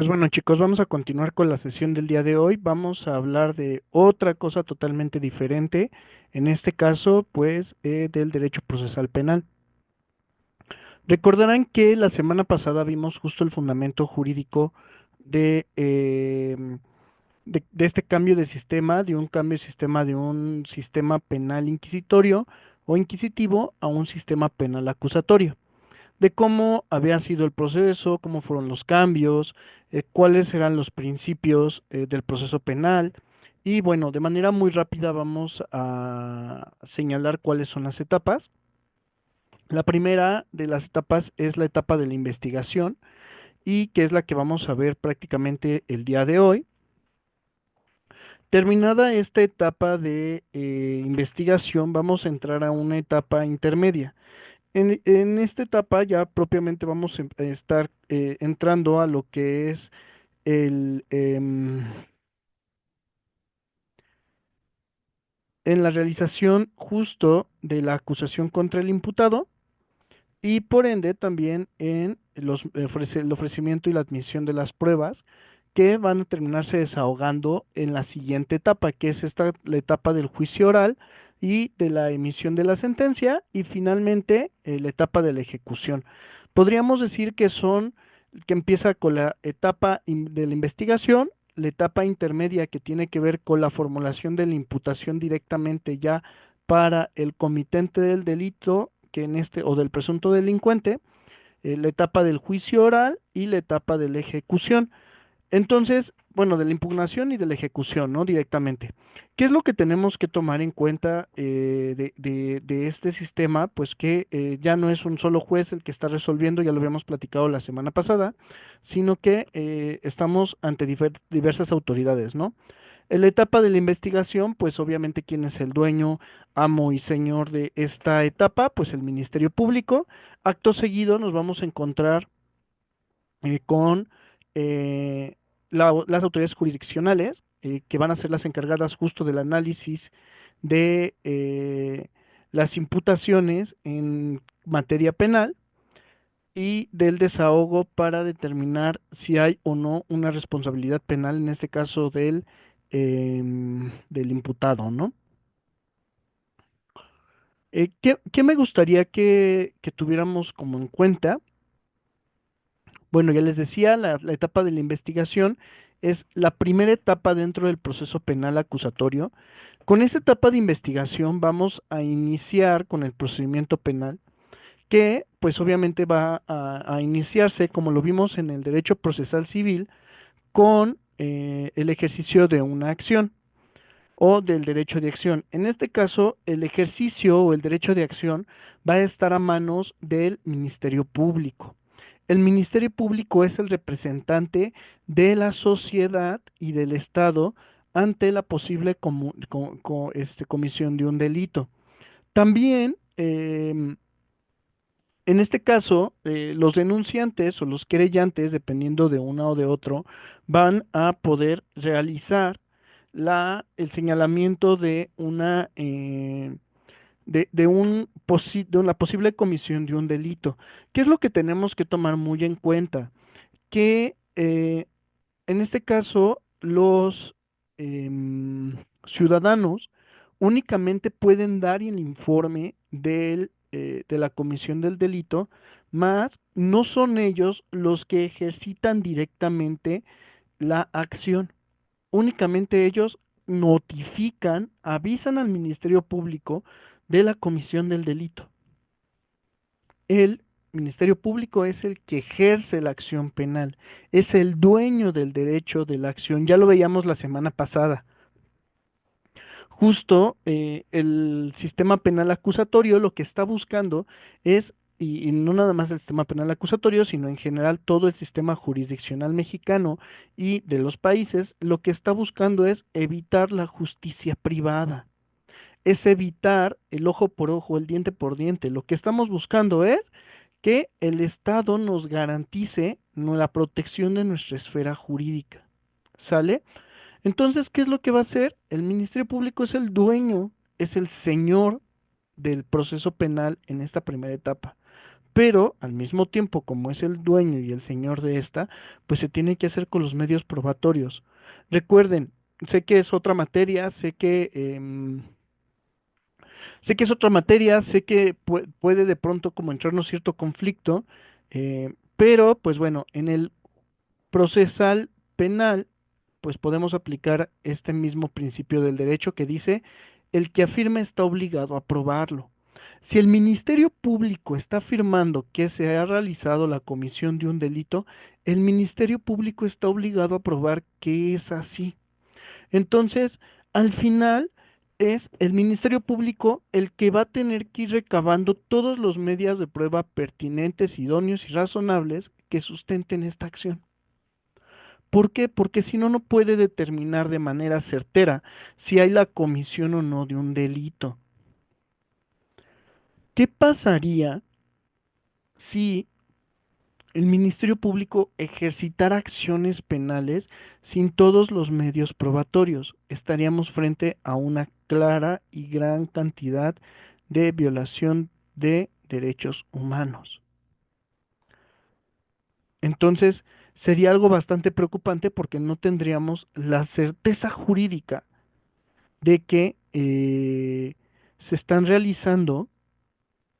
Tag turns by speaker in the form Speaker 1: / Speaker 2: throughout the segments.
Speaker 1: Pues bueno, chicos, vamos a continuar con la sesión del día de hoy. Vamos a hablar de otra cosa totalmente diferente. En este caso, pues, del derecho procesal penal. Recordarán que la semana pasada vimos justo el fundamento jurídico de, de este cambio de sistema, de un cambio de sistema de un sistema penal inquisitorio o inquisitivo a un sistema penal acusatorio, de cómo había sido el proceso, cómo fueron los cambios, cuáles eran los principios del proceso penal. Y bueno, de manera muy rápida vamos a señalar cuáles son las etapas. La primera de las etapas es la etapa de la investigación y que es la que vamos a ver prácticamente el día de hoy. Terminada esta etapa de investigación, vamos a entrar a una etapa intermedia. En esta etapa ya propiamente vamos a estar entrando a lo que es el, en la realización justo de la acusación contra el imputado y por ende también en el ofrecimiento y la admisión de las pruebas que van a terminarse desahogando en la siguiente etapa, que es esta, la etapa del juicio oral y de la emisión de la sentencia y finalmente la etapa de la ejecución. Podríamos decir que empieza con la etapa de la investigación, la etapa intermedia que tiene que ver con la formulación de la imputación directamente ya para el comitente del delito que en este o del presunto delincuente, la etapa del juicio oral y la etapa de la ejecución. Entonces, bueno, de la impugnación y de la ejecución, ¿no? Directamente. ¿Qué es lo que tenemos que tomar en cuenta de este sistema? Pues que ya no es un solo juez el que está resolviendo, ya lo habíamos platicado la semana pasada, sino que estamos ante diversas autoridades, ¿no? En la etapa de la investigación, pues obviamente quién es el dueño, amo y señor de esta etapa, pues el Ministerio Público. Acto seguido nos vamos a encontrar con eh, las autoridades jurisdiccionales, que van a ser las encargadas justo del análisis de las imputaciones en materia penal y del desahogo para determinar si hay o no una responsabilidad penal, en este caso del imputado, ¿no? ¿Qué me gustaría que tuviéramos como en cuenta? Bueno, ya les decía, la etapa de la investigación es la primera etapa dentro del proceso penal acusatorio. Con esta etapa de investigación vamos a iniciar con el procedimiento penal, que pues obviamente va a iniciarse, como lo vimos en el derecho procesal civil, con el ejercicio de una acción o del derecho de acción. En este caso, el ejercicio o el derecho de acción va a estar a manos del Ministerio Público. El Ministerio Público es el representante de la sociedad y del Estado ante la posible comisión de un delito. También, en este caso, los denunciantes o los querellantes, dependiendo de uno o de otro, van a poder realizar el señalamiento de de una posible comisión de un delito. ¿Qué es lo que tenemos que tomar muy en cuenta? Que en este caso los ciudadanos únicamente pueden dar el informe de la comisión del delito, más no son ellos los que ejercitan directamente la acción. Únicamente ellos notifican, avisan al Ministerio Público de la comisión del delito. El Ministerio Público es el que ejerce la acción penal, es el dueño del derecho de la acción. Ya lo veíamos la semana pasada. Justo el sistema penal acusatorio lo que está buscando es, y no nada más el sistema penal acusatorio, sino en general todo el sistema jurisdiccional mexicano y de los países, lo que está buscando es evitar la justicia privada, es evitar el ojo por ojo, el diente por diente. Lo que estamos buscando es que el Estado nos garantice la protección de nuestra esfera jurídica. ¿Sale? Entonces, ¿qué es lo que va a hacer? El Ministerio Público es el dueño, es el señor del proceso penal en esta primera etapa. pero al mismo tiempo, como es el dueño y el señor de esta, pues se tiene que hacer con los medios probatorios. Recuerden, sé que es otra materia, sé que es otra materia, sé que puede de pronto como entrarnos cierto conflicto, pero pues bueno, en el procesal penal, pues podemos aplicar este mismo principio del derecho que dice, el que afirma está obligado a probarlo. Si el Ministerio Público está afirmando que se ha realizado la comisión de un delito, el Ministerio Público está obligado a probar que es así. Entonces, al final es el Ministerio Público el que va a tener que ir recabando todos los medios de prueba pertinentes, idóneos y razonables que sustenten esta acción. ¿Por qué? Porque si no, no puede determinar de manera certera si hay la comisión o no de un delito. ¿Qué pasaría si el Ministerio Público ejercitara acciones penales sin todos los medios probatorios? Estaríamos frente a una clara y gran cantidad de violación de derechos humanos. Entonces, sería algo bastante preocupante porque no tendríamos la certeza jurídica de que se están realizando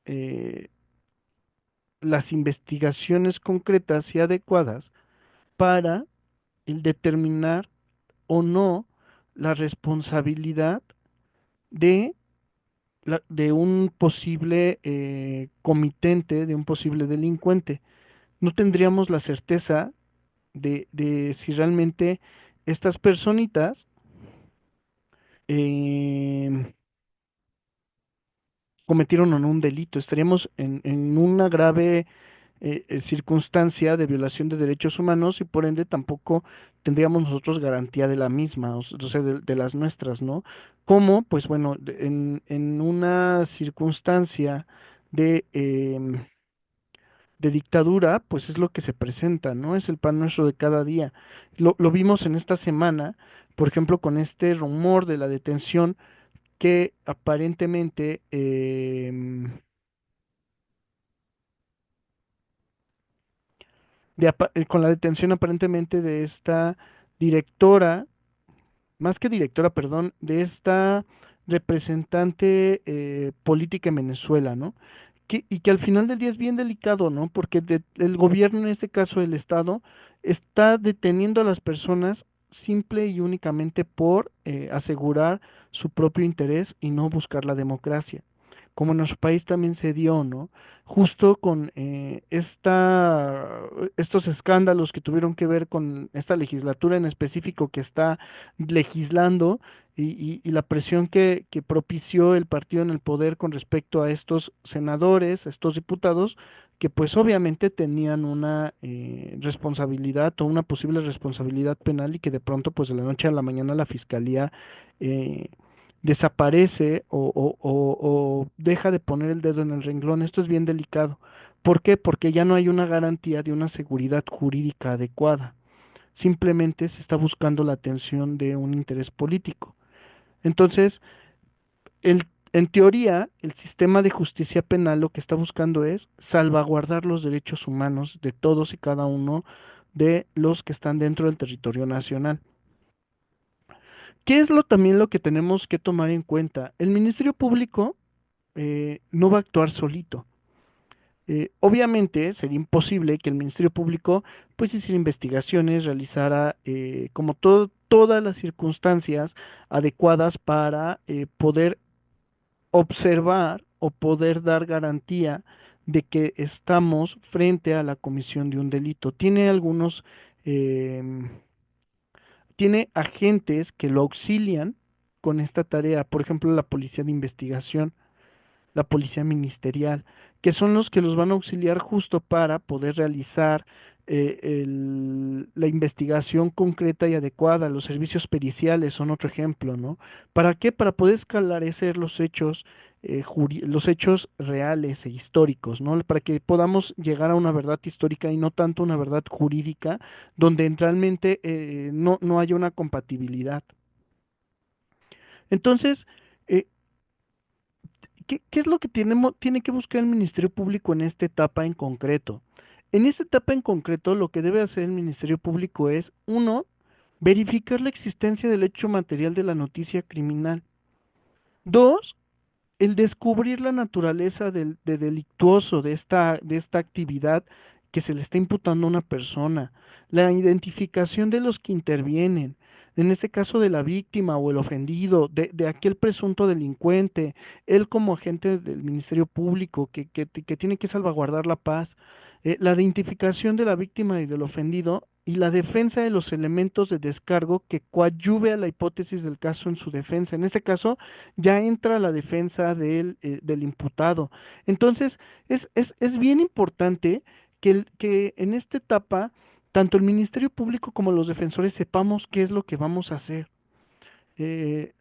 Speaker 1: eh, las investigaciones concretas y adecuadas para el determinar o no la responsabilidad de, de un posible comitente, de un posible delincuente. No tendríamos la certeza de si realmente estas personitas eh, cometieron o no un delito. Estaríamos en una grave circunstancia de violación de derechos humanos y por ende tampoco tendríamos nosotros garantía de la misma, o sea, de las nuestras, ¿no? Como, pues bueno, en una circunstancia de, de dictadura, pues es lo que se presenta, ¿no? Es el pan nuestro de cada día. Lo vimos en esta semana, por ejemplo, con este rumor de la detención que aparentemente con la detención aparentemente de esta directora, más que directora, perdón, de esta representante política en Venezuela, ¿no? Y que al final del día es bien delicado, ¿no? Porque el gobierno, en este caso el Estado, está deteniendo a las personas simple y únicamente por asegurar su propio interés y no buscar la democracia, como en nuestro país también se dio, ¿no? Justo con estos escándalos que tuvieron que ver con esta legislatura en específico que está legislando y la presión que propició el partido en el poder con respecto a estos senadores, a estos diputados, que pues obviamente tenían una responsabilidad o una posible responsabilidad penal y que de pronto pues de la noche a la mañana la fiscalía eh, desaparece o deja de poner el dedo en el renglón. Esto es bien delicado. ¿Por qué? Porque ya no hay una garantía de una seguridad jurídica adecuada. Simplemente se está buscando la atención de un interés político. Entonces, en teoría, el sistema de justicia penal lo que está buscando es salvaguardar los derechos humanos de todos y cada uno de los que están dentro del territorio nacional. ¿Qué es también lo que tenemos que tomar en cuenta? El Ministerio Público no va a actuar solito. Obviamente sería imposible que el Ministerio Público pues hiciera investigaciones, realizara como todas las circunstancias adecuadas para poder observar o poder dar garantía de que estamos frente a la comisión de un delito. Em, tiene agentes que lo auxilian con esta tarea, por ejemplo, la policía de investigación, la policía ministerial, que son los que los van a auxiliar justo para poder realizar la investigación concreta y adecuada. Los servicios periciales son otro ejemplo, ¿no? ¿Para qué? Para poder esclarecer los hechos, los hechos reales e históricos, ¿no? Para que podamos llegar a una verdad histórica y no tanto una verdad jurídica, donde realmente no haya una compatibilidad. Entonces, eh, ¿qué es lo que tiene que buscar el Ministerio Público en esta etapa en concreto? En esta etapa en concreto, lo que debe hacer el Ministerio Público es, uno, verificar la existencia del hecho material de la noticia criminal. Dos, el descubrir la naturaleza de delictuoso de esta actividad que se le está imputando a una persona, la identificación de los que intervienen, en este caso de la víctima o el ofendido, de aquel presunto delincuente, él como agente del Ministerio Público que tiene que salvaguardar la paz, la identificación de la víctima y del ofendido y la defensa de los elementos de descargo que coadyuve a la hipótesis del caso en su defensa. En este caso, ya entra la defensa del imputado. Entonces, es bien importante que en esta etapa, tanto el Ministerio Público como los defensores sepamos qué es lo que vamos a hacer. Eh,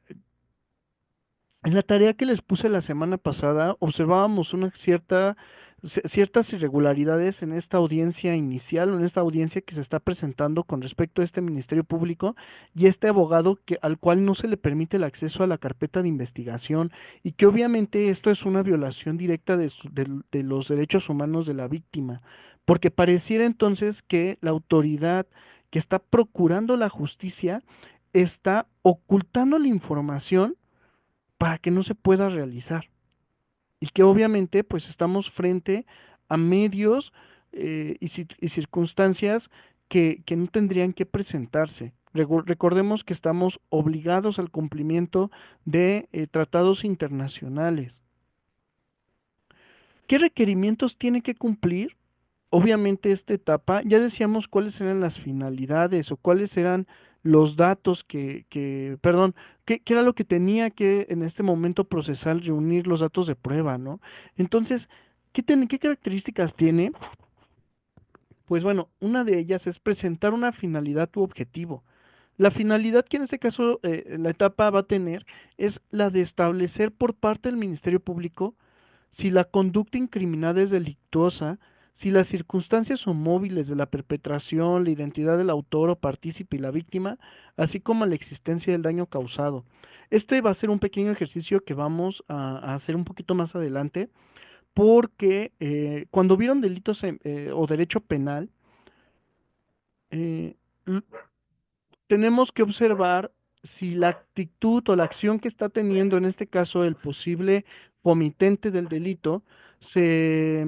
Speaker 1: en la tarea que les puse la semana pasada, observábamos ciertas irregularidades en esta audiencia inicial, o en esta audiencia que se está presentando con respecto a este Ministerio Público y este abogado al cual no se le permite el acceso a la carpeta de investigación y que obviamente esto es una violación directa de los derechos humanos de la víctima, porque pareciera entonces que la autoridad que está procurando la justicia está ocultando la información para que no se pueda realizar. Y que obviamente pues estamos frente a medios y circunstancias que no tendrían que presentarse. Recordemos que estamos obligados al cumplimiento de tratados internacionales. ¿Qué requerimientos tiene que cumplir? Obviamente esta etapa, ya decíamos cuáles eran las finalidades o cuáles eran los datos perdón, qué era lo que tenía que en este momento procesar, reunir los datos de prueba, ¿no? Entonces, ¿qué características tiene? Pues bueno, una de ellas es presentar una finalidad u objetivo. La finalidad que en este caso la etapa va a tener es la de establecer por parte del Ministerio Público si la conducta incriminada es delictuosa, si las circunstancias o móviles de la perpetración, la identidad del autor o partícipe y la víctima, así como la existencia del daño causado. Este va a ser un pequeño ejercicio que vamos a hacer un poquito más adelante, porque cuando vieron delitos o derecho penal, eh, l- tenemos que observar si la actitud o la acción que está teniendo, en este caso el posible comitente del delito, se,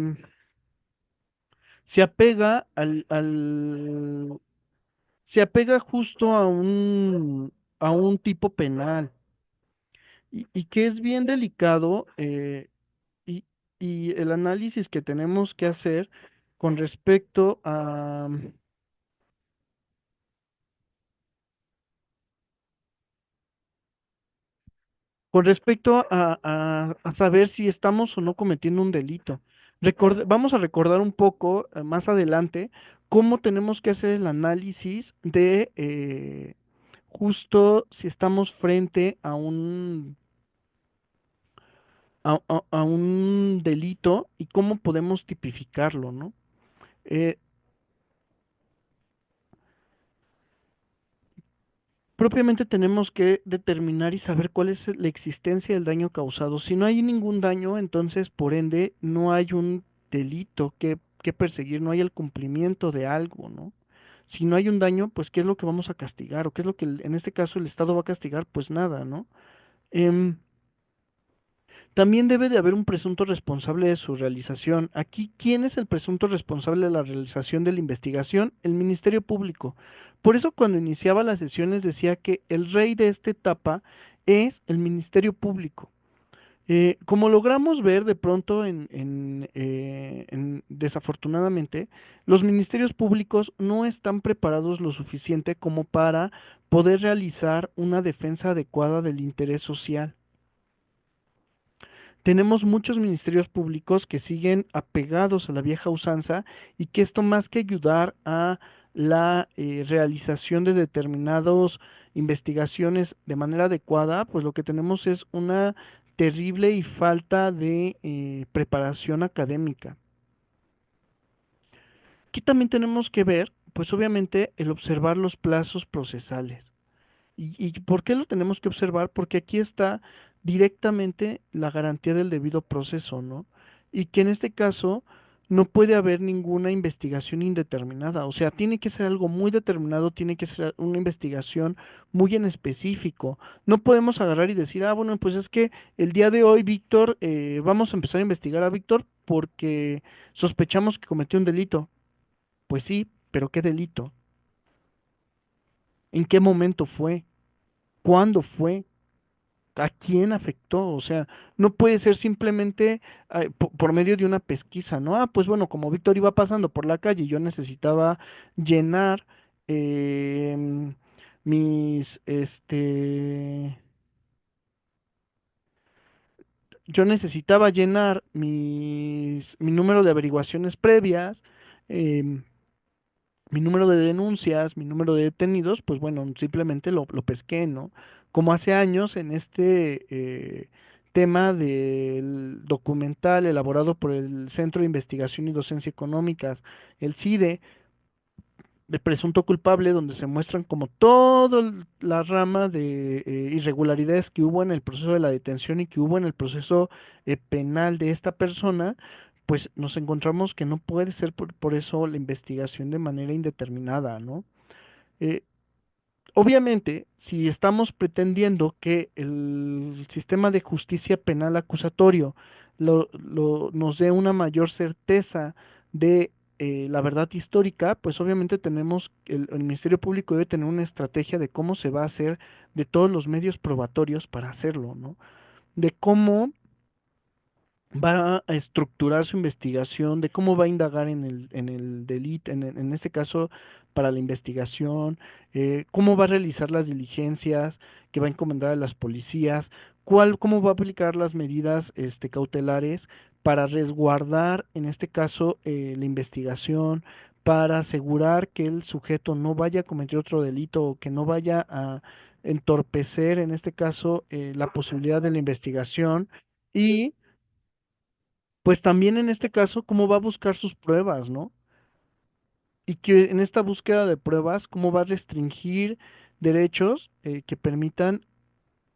Speaker 1: se apega se apega justo a un tipo penal y que es bien delicado y, y el análisis que tenemos que hacer con respecto a saber si estamos o no cometiendo un delito. Vamos a recordar un poco más adelante cómo tenemos que hacer el análisis de justo si estamos frente a un delito y cómo podemos tipificarlo, ¿no? Eh, Propiamente tenemos que determinar y saber cuál es la existencia del daño causado. Si no hay ningún daño, entonces, por ende, no hay un delito que perseguir, no hay el cumplimiento de algo, ¿no? Si no hay un daño, pues, ¿qué es lo que vamos a castigar? ¿O qué es lo que en este caso el Estado va a castigar? Pues nada, ¿no? Em, También debe de haber un presunto responsable de su realización. Aquí, ¿quién es el presunto responsable de la realización de la investigación? El Ministerio Público. Por eso cuando iniciaba las sesiones decía que el rey de esta etapa es el Ministerio Público. Como logramos ver de pronto desafortunadamente, los ministerios públicos no están preparados lo suficiente como para poder realizar una defensa adecuada del interés social. Tenemos muchos ministerios públicos que siguen apegados a la vieja usanza y que esto más que ayudar a la realización de determinadas investigaciones de manera adecuada, pues lo que tenemos es una terrible y falta de preparación académica. Aquí también tenemos que ver, pues obviamente, el observar los plazos procesales. ¿Y por qué lo tenemos que observar? Porque aquí está directamente la garantía del debido proceso, ¿no? Y que en este caso no puede haber ninguna investigación indeterminada, o sea, tiene que ser algo muy determinado, tiene que ser una investigación muy en específico. No podemos agarrar y decir, ah, bueno, pues es que el día de hoy, Víctor, vamos a empezar a investigar a Víctor porque sospechamos que cometió un delito. Pues sí, pero ¿qué delito? ¿En qué momento fue? ¿Cuándo fue? ¿A quién afectó? O sea, no puede ser simplemente por medio de una pesquisa, ¿no? Ah, pues bueno, como Víctor iba pasando por la calle y yo necesitaba llenar em, yo necesitaba llenar mi número de averiguaciones previas, em, mi número de denuncias, mi número de detenidos, pues bueno, simplemente lo pesqué, ¿no? Como hace años en este tema del documental elaborado por el Centro de Investigación y Docencia Económicas, el CIDE, de presunto culpable, donde se muestran como toda la rama de irregularidades que hubo en el proceso de la detención y que hubo en el proceso penal de esta persona, pues nos encontramos que no puede ser por eso la investigación de manera indeterminada, ¿no? Eh, Obviamente, si estamos pretendiendo que el sistema de justicia penal acusatorio nos dé una mayor certeza de la verdad histórica, pues obviamente el Ministerio Público debe tener una estrategia de cómo se va a hacer, de todos los medios probatorios para hacerlo, ¿no? De cómo va a estructurar su investigación, de cómo va a indagar en el delito, en este caso para la investigación, cómo va a realizar las diligencias que va a encomendar a las policías, cómo va a aplicar las medidas cautelares para resguardar, en este caso, la investigación, para asegurar que el sujeto no vaya a cometer otro delito o que no vaya a entorpecer, en este caso, la posibilidad de la investigación. Y pues también en este caso, cómo va a buscar sus pruebas, ¿no? Y que en esta búsqueda de pruebas, cómo va a restringir derechos que permitan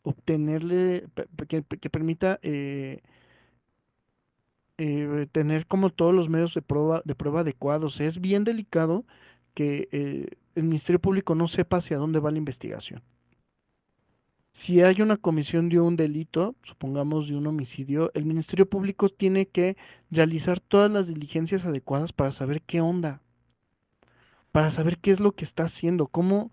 Speaker 1: obtenerle, que permita tener como todos los medios de prueba adecuados. Es bien delicado que el Ministerio Público no sepa hacia dónde va la investigación. Si hay una comisión de un delito, supongamos de un homicidio, el Ministerio Público tiene que realizar todas las diligencias adecuadas para saber qué onda, para saber qué es lo que está haciendo, cómo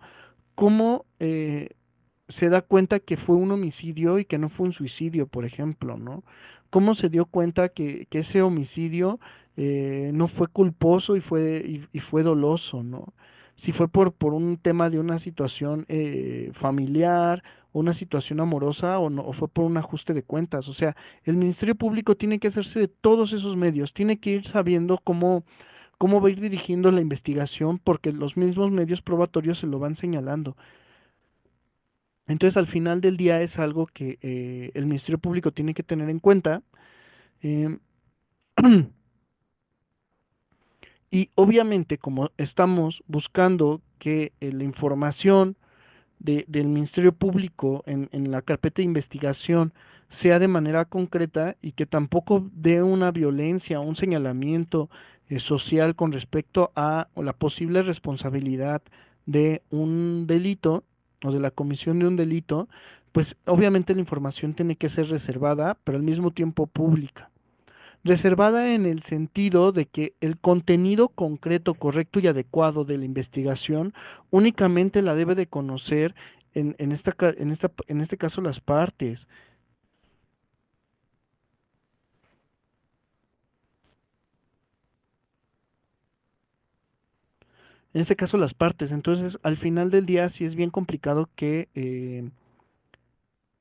Speaker 1: se da cuenta que fue un homicidio y que no fue un suicidio, por ejemplo, ¿no? ¿Cómo se dio cuenta que ese homicidio no fue culposo y fue doloso, ¿no? Si fue por un tema de una situación familiar, o una situación amorosa o no, o fue por un ajuste de cuentas. O sea, el Ministerio Público tiene que hacerse de todos esos medios, tiene que ir sabiendo cómo va a ir dirigiendo la investigación porque los mismos medios probatorios se lo van señalando. Entonces, al final del día es algo que el Ministerio Público tiene que tener en cuenta. em, y obviamente, como estamos buscando que la información del Ministerio Público en la carpeta de investigación sea de manera concreta y que tampoco dé una violencia, un señalamiento social con respecto a la posible responsabilidad de un delito o de la comisión de un delito, pues obviamente la información tiene que ser reservada, pero al mismo tiempo pública. Reservada en el sentido de que el contenido concreto, correcto y adecuado de la investigación únicamente la debe de conocer en este caso las partes. En este caso las partes. Entonces, al final del día sí es bien complicado que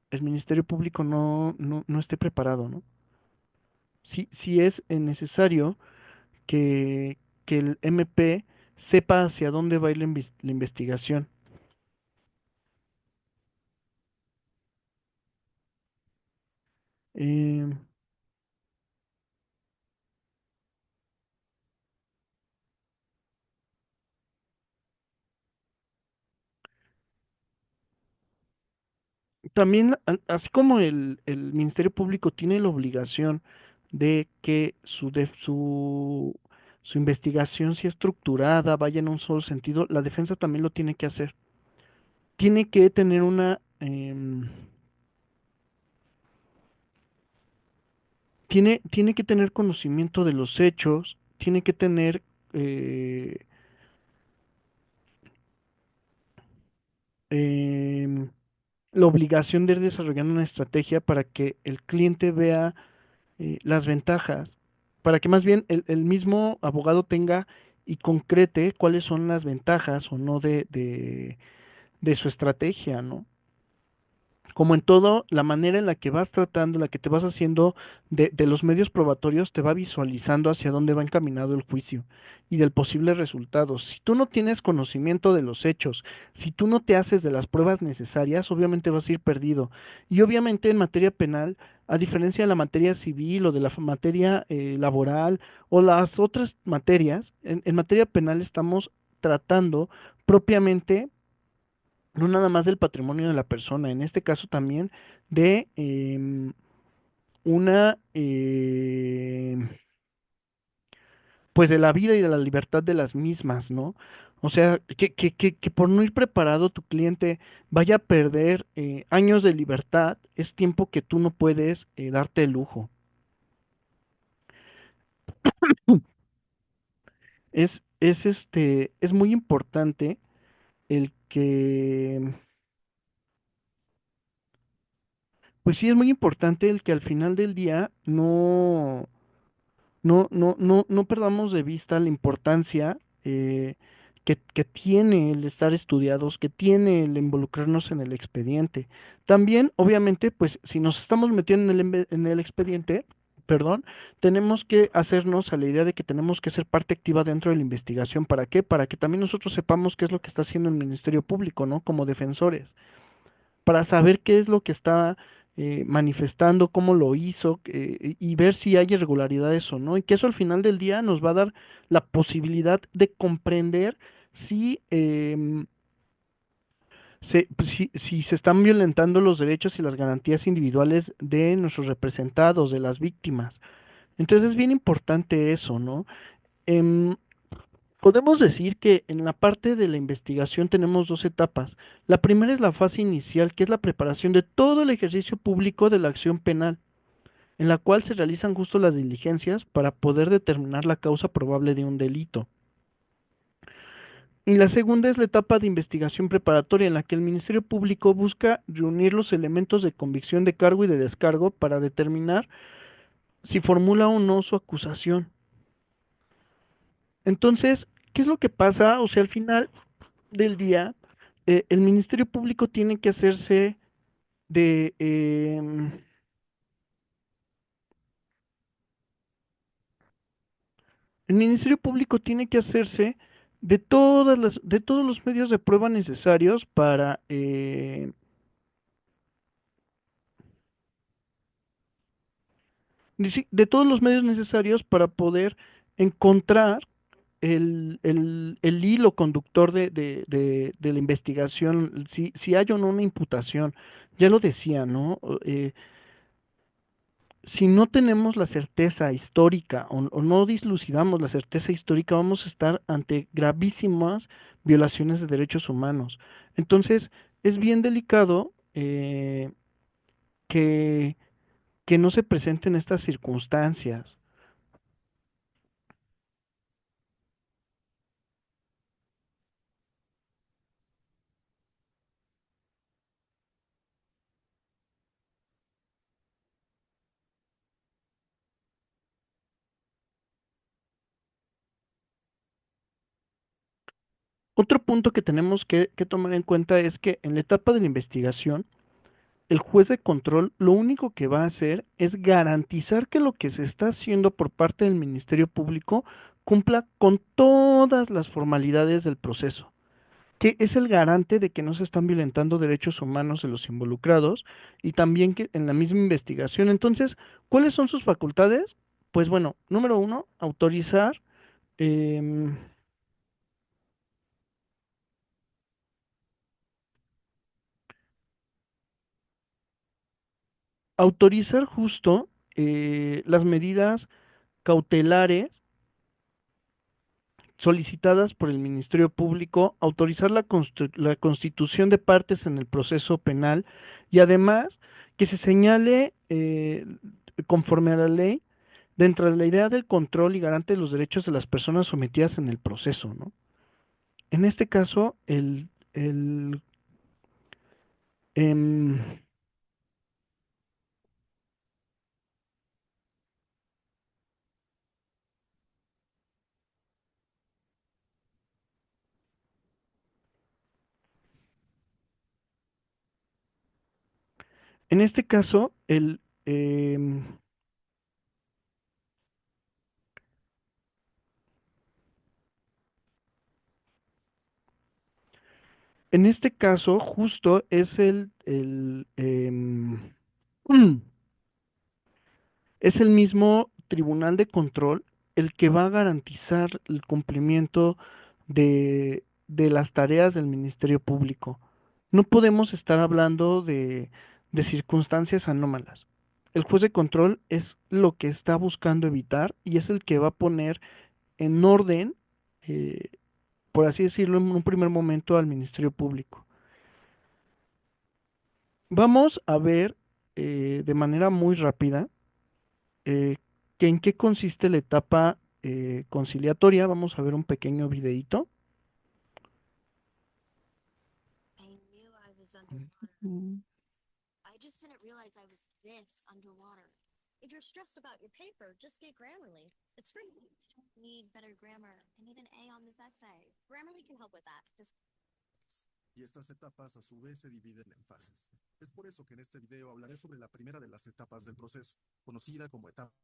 Speaker 1: el Ministerio Público no esté preparado, ¿no? Sí, sí es necesario que el MP sepa hacia dónde va a ir la investigación. Eh, también, así como el Ministerio Público tiene la obligación de que su investigación sea estructurada, vaya en un solo sentido, la defensa también lo tiene que hacer. Tiene que tener tiene que tener conocimiento de los hechos, tiene que tener eh, em, la obligación de ir desarrollando una estrategia para que el cliente vea las ventajas, para que más bien el mismo abogado tenga y concrete cuáles son las ventajas o no de su estrategia, ¿no? Como en todo, la manera en la que vas tratando, la que te vas haciendo de los medios probatorios, te va visualizando hacia dónde va encaminado el juicio y del posible resultado. Si tú no tienes conocimiento de los hechos, si tú no te haces de las pruebas necesarias, obviamente vas a ir perdido. Y obviamente en materia penal, a diferencia de la materia civil o de la materia laboral o las otras materias, en materia penal estamos tratando propiamente no nada más del patrimonio de la persona, en este caso también de una, pues de la vida y de la libertad de las mismas, ¿no? O sea, que por no ir preparado tu cliente vaya a perder años de libertad, es tiempo que tú no puedes darte el lujo. Es muy importante el que, pues sí, es muy importante el que al final del día no perdamos de vista la importancia que tiene el estar estudiados, que tiene el involucrarnos en el expediente. También, obviamente, pues si nos estamos metiendo en el expediente, perdón, tenemos que hacernos a la idea de que tenemos que ser parte activa dentro de la investigación. ¿Para qué? Para que también nosotros sepamos qué es lo que está haciendo el Ministerio Público, ¿no? Como defensores para saber qué es lo que está manifestando, cómo lo hizo y ver si hay irregularidades o no. Y que eso al final del día nos va a dar la posibilidad de comprender si, si se están violentando los derechos y las garantías individuales de nuestros representados, de las víctimas. Entonces es bien importante eso, ¿no? Em, Podemos decir que en la parte de la investigación tenemos dos etapas. La primera es la fase inicial, que es la preparación de todo el ejercicio público de la acción penal, en la cual se realizan justo las diligencias para poder determinar la causa probable de un delito. Y la segunda es la etapa de investigación preparatoria, en la que el Ministerio Público busca reunir los elementos de convicción de cargo y de descargo para determinar si formula o no su acusación. Entonces, ¿qué es lo que pasa? O sea, al final del día, el Ministerio Público tiene que hacerse de, el Ministerio Público tiene que hacerse de todos los medios de prueba necesarios para, de todos los medios necesarios para poder encontrar el hilo conductor de la investigación, si hay o no una imputación. Ya lo decía, ¿no? Si no tenemos la certeza histórica o no dislucidamos la certeza histórica, vamos a estar ante gravísimas violaciones de derechos humanos. Entonces, es bien delicado que, que no se presenten estas circunstancias. Otro punto que tenemos que tomar en cuenta es que en la etapa de la investigación, el juez de control lo único que va a hacer es garantizar que lo que se está haciendo por parte del Ministerio Público cumpla con todas las formalidades del proceso, que es el garante de que no se están violentando derechos humanos de los involucrados y también que en la misma investigación. Entonces, ¿cuáles son sus facultades? Pues bueno, número uno, autorizar em, autorizar justo las medidas cautelares solicitadas por el Ministerio Público, autorizar la constitución de partes en el proceso penal y además que se señale conforme a la ley dentro de la idea del control y garante de los derechos de las personas sometidas en el proceso, ¿no? En este caso, em, en este caso, en este caso, justo es es el mismo Tribunal de Control el que va a garantizar el cumplimiento de las tareas del Ministerio Público. No podemos estar hablando de circunstancias anómalas. El juez de control es lo que está buscando evitar y es el que va a poner en orden, eh, por así decirlo, en un primer momento al Ministerio Público. Vamos a ver de manera muy rápida eh, en qué consiste la etapa conciliatoria. Vamos a ver un pequeño videíto.
Speaker 2: I knew I was underwater.
Speaker 1: Mm.
Speaker 2: I just didn't realize I was this underwater. If you're stressed about your paper, just get Grammarly. It's free. You don't need better grammar. I need an A on this essay. Grammarly can help with that. Just
Speaker 3: y estas etapas a su vez se dividen en fases. Es por eso que en este video hablaré sobre la primera de las etapas del proceso, conocida como etapa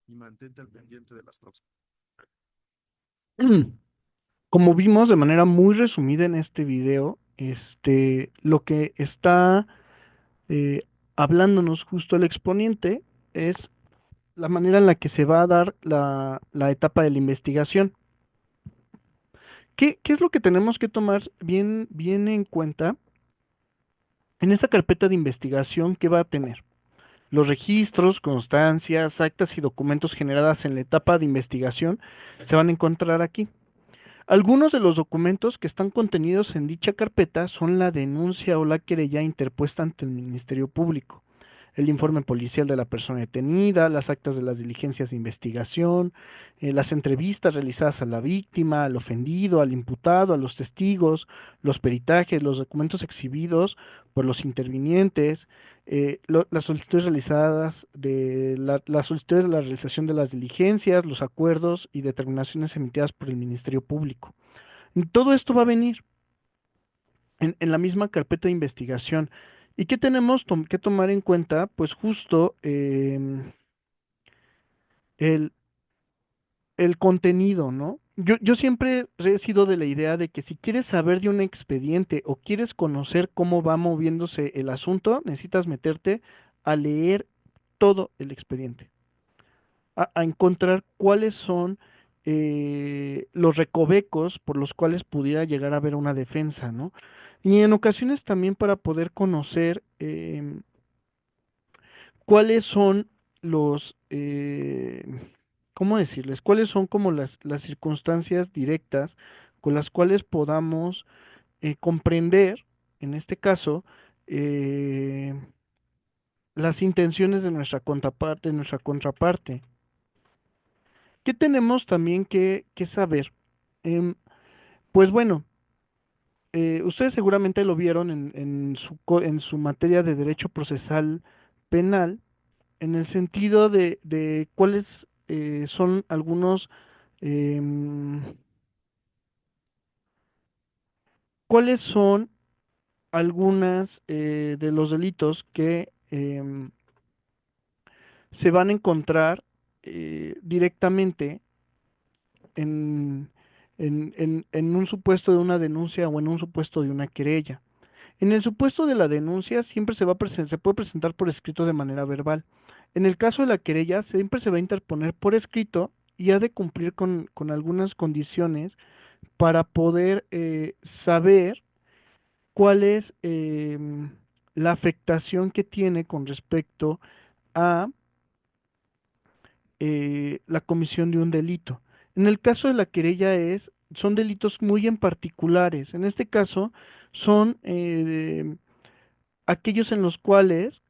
Speaker 3: y mantente al pendiente de las próximas.
Speaker 1: Como vimos de manera muy resumida en este video, lo que está eh, hablándonos justo el exponiente es la manera en la que se va a dar la etapa de la investigación. ¿Qué es lo que tenemos que tomar bien en cuenta en esta carpeta de investigación que va a tener? Los registros, constancias, actas y documentos generadas en la etapa de investigación se van a encontrar aquí. Algunos de los documentos que están contenidos en dicha carpeta son la denuncia o la querella interpuesta ante el Ministerio Público, el informe policial de la persona detenida, las actas de las diligencias de investigación, las entrevistas realizadas a la víctima, al ofendido, al imputado, a los testigos, los peritajes, los documentos exhibidos por los intervinientes, las solicitudes realizadas las solicitudes de la realización de las diligencias, los acuerdos y determinaciones emitidas por el Ministerio Público. Todo esto va a venir en la misma carpeta de investigación. ¿Y qué tenemos que tomar en cuenta? Pues justo el, el contenido, ¿no? Yo siempre he sido de la idea de que si quieres saber de un expediente o quieres conocer cómo va moviéndose el asunto, necesitas meterte a leer todo el expediente, a encontrar cuáles son los recovecos por los cuales pudiera llegar a haber una defensa, ¿no? Y en ocasiones también para poder conocer cuáles son ¿cómo decirles? Cuáles son como las circunstancias directas con las cuales podamos comprender, en este caso, eh, las intenciones de nuestra contraparte. ¿Qué tenemos también que saber? Pues bueno, ustedes seguramente lo vieron en su materia de derecho procesal penal, en el sentido de cuáles son em, cuáles son algunas de los delitos que se van a encontrar directamente en, en un supuesto de una denuncia o en un supuesto de una querella. En el supuesto de la denuncia siempre se puede presentar por escrito de manera verbal. En el caso de la querella siempre se va a interponer por escrito y ha de cumplir con algunas condiciones para poder saber cuál es la afectación que tiene con respecto a la comisión de un delito. En el caso de la querella son delitos muy en particulares. En este caso son aquellos en los cuales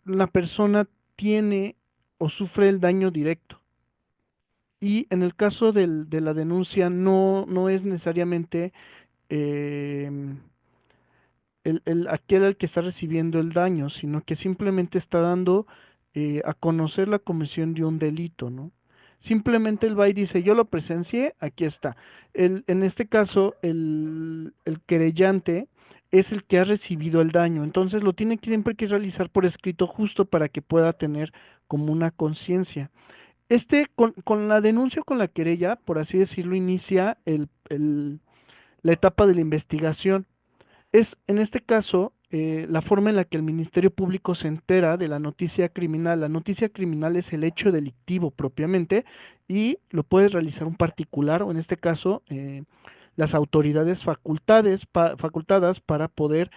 Speaker 1: la persona tiene o sufre el daño directo. Y en el caso de la denuncia no es necesariamente em, aquel al que está recibiendo el daño, sino que simplemente está dando a conocer la comisión de un delito, ¿no? Simplemente él va y dice, yo lo presencié, aquí está. En este caso, el querellante es el que ha recibido el daño, entonces lo tiene que siempre que realizar por escrito justo para que pueda tener como una conciencia. Con la denuncia o con la querella, por así decirlo, inicia la etapa de la investigación. Es, en este caso, la forma en la que el Ministerio Público se entera de la noticia criminal. La noticia criminal es el hecho delictivo propiamente y lo puede realizar un particular o en este caso las autoridades facultadas para poder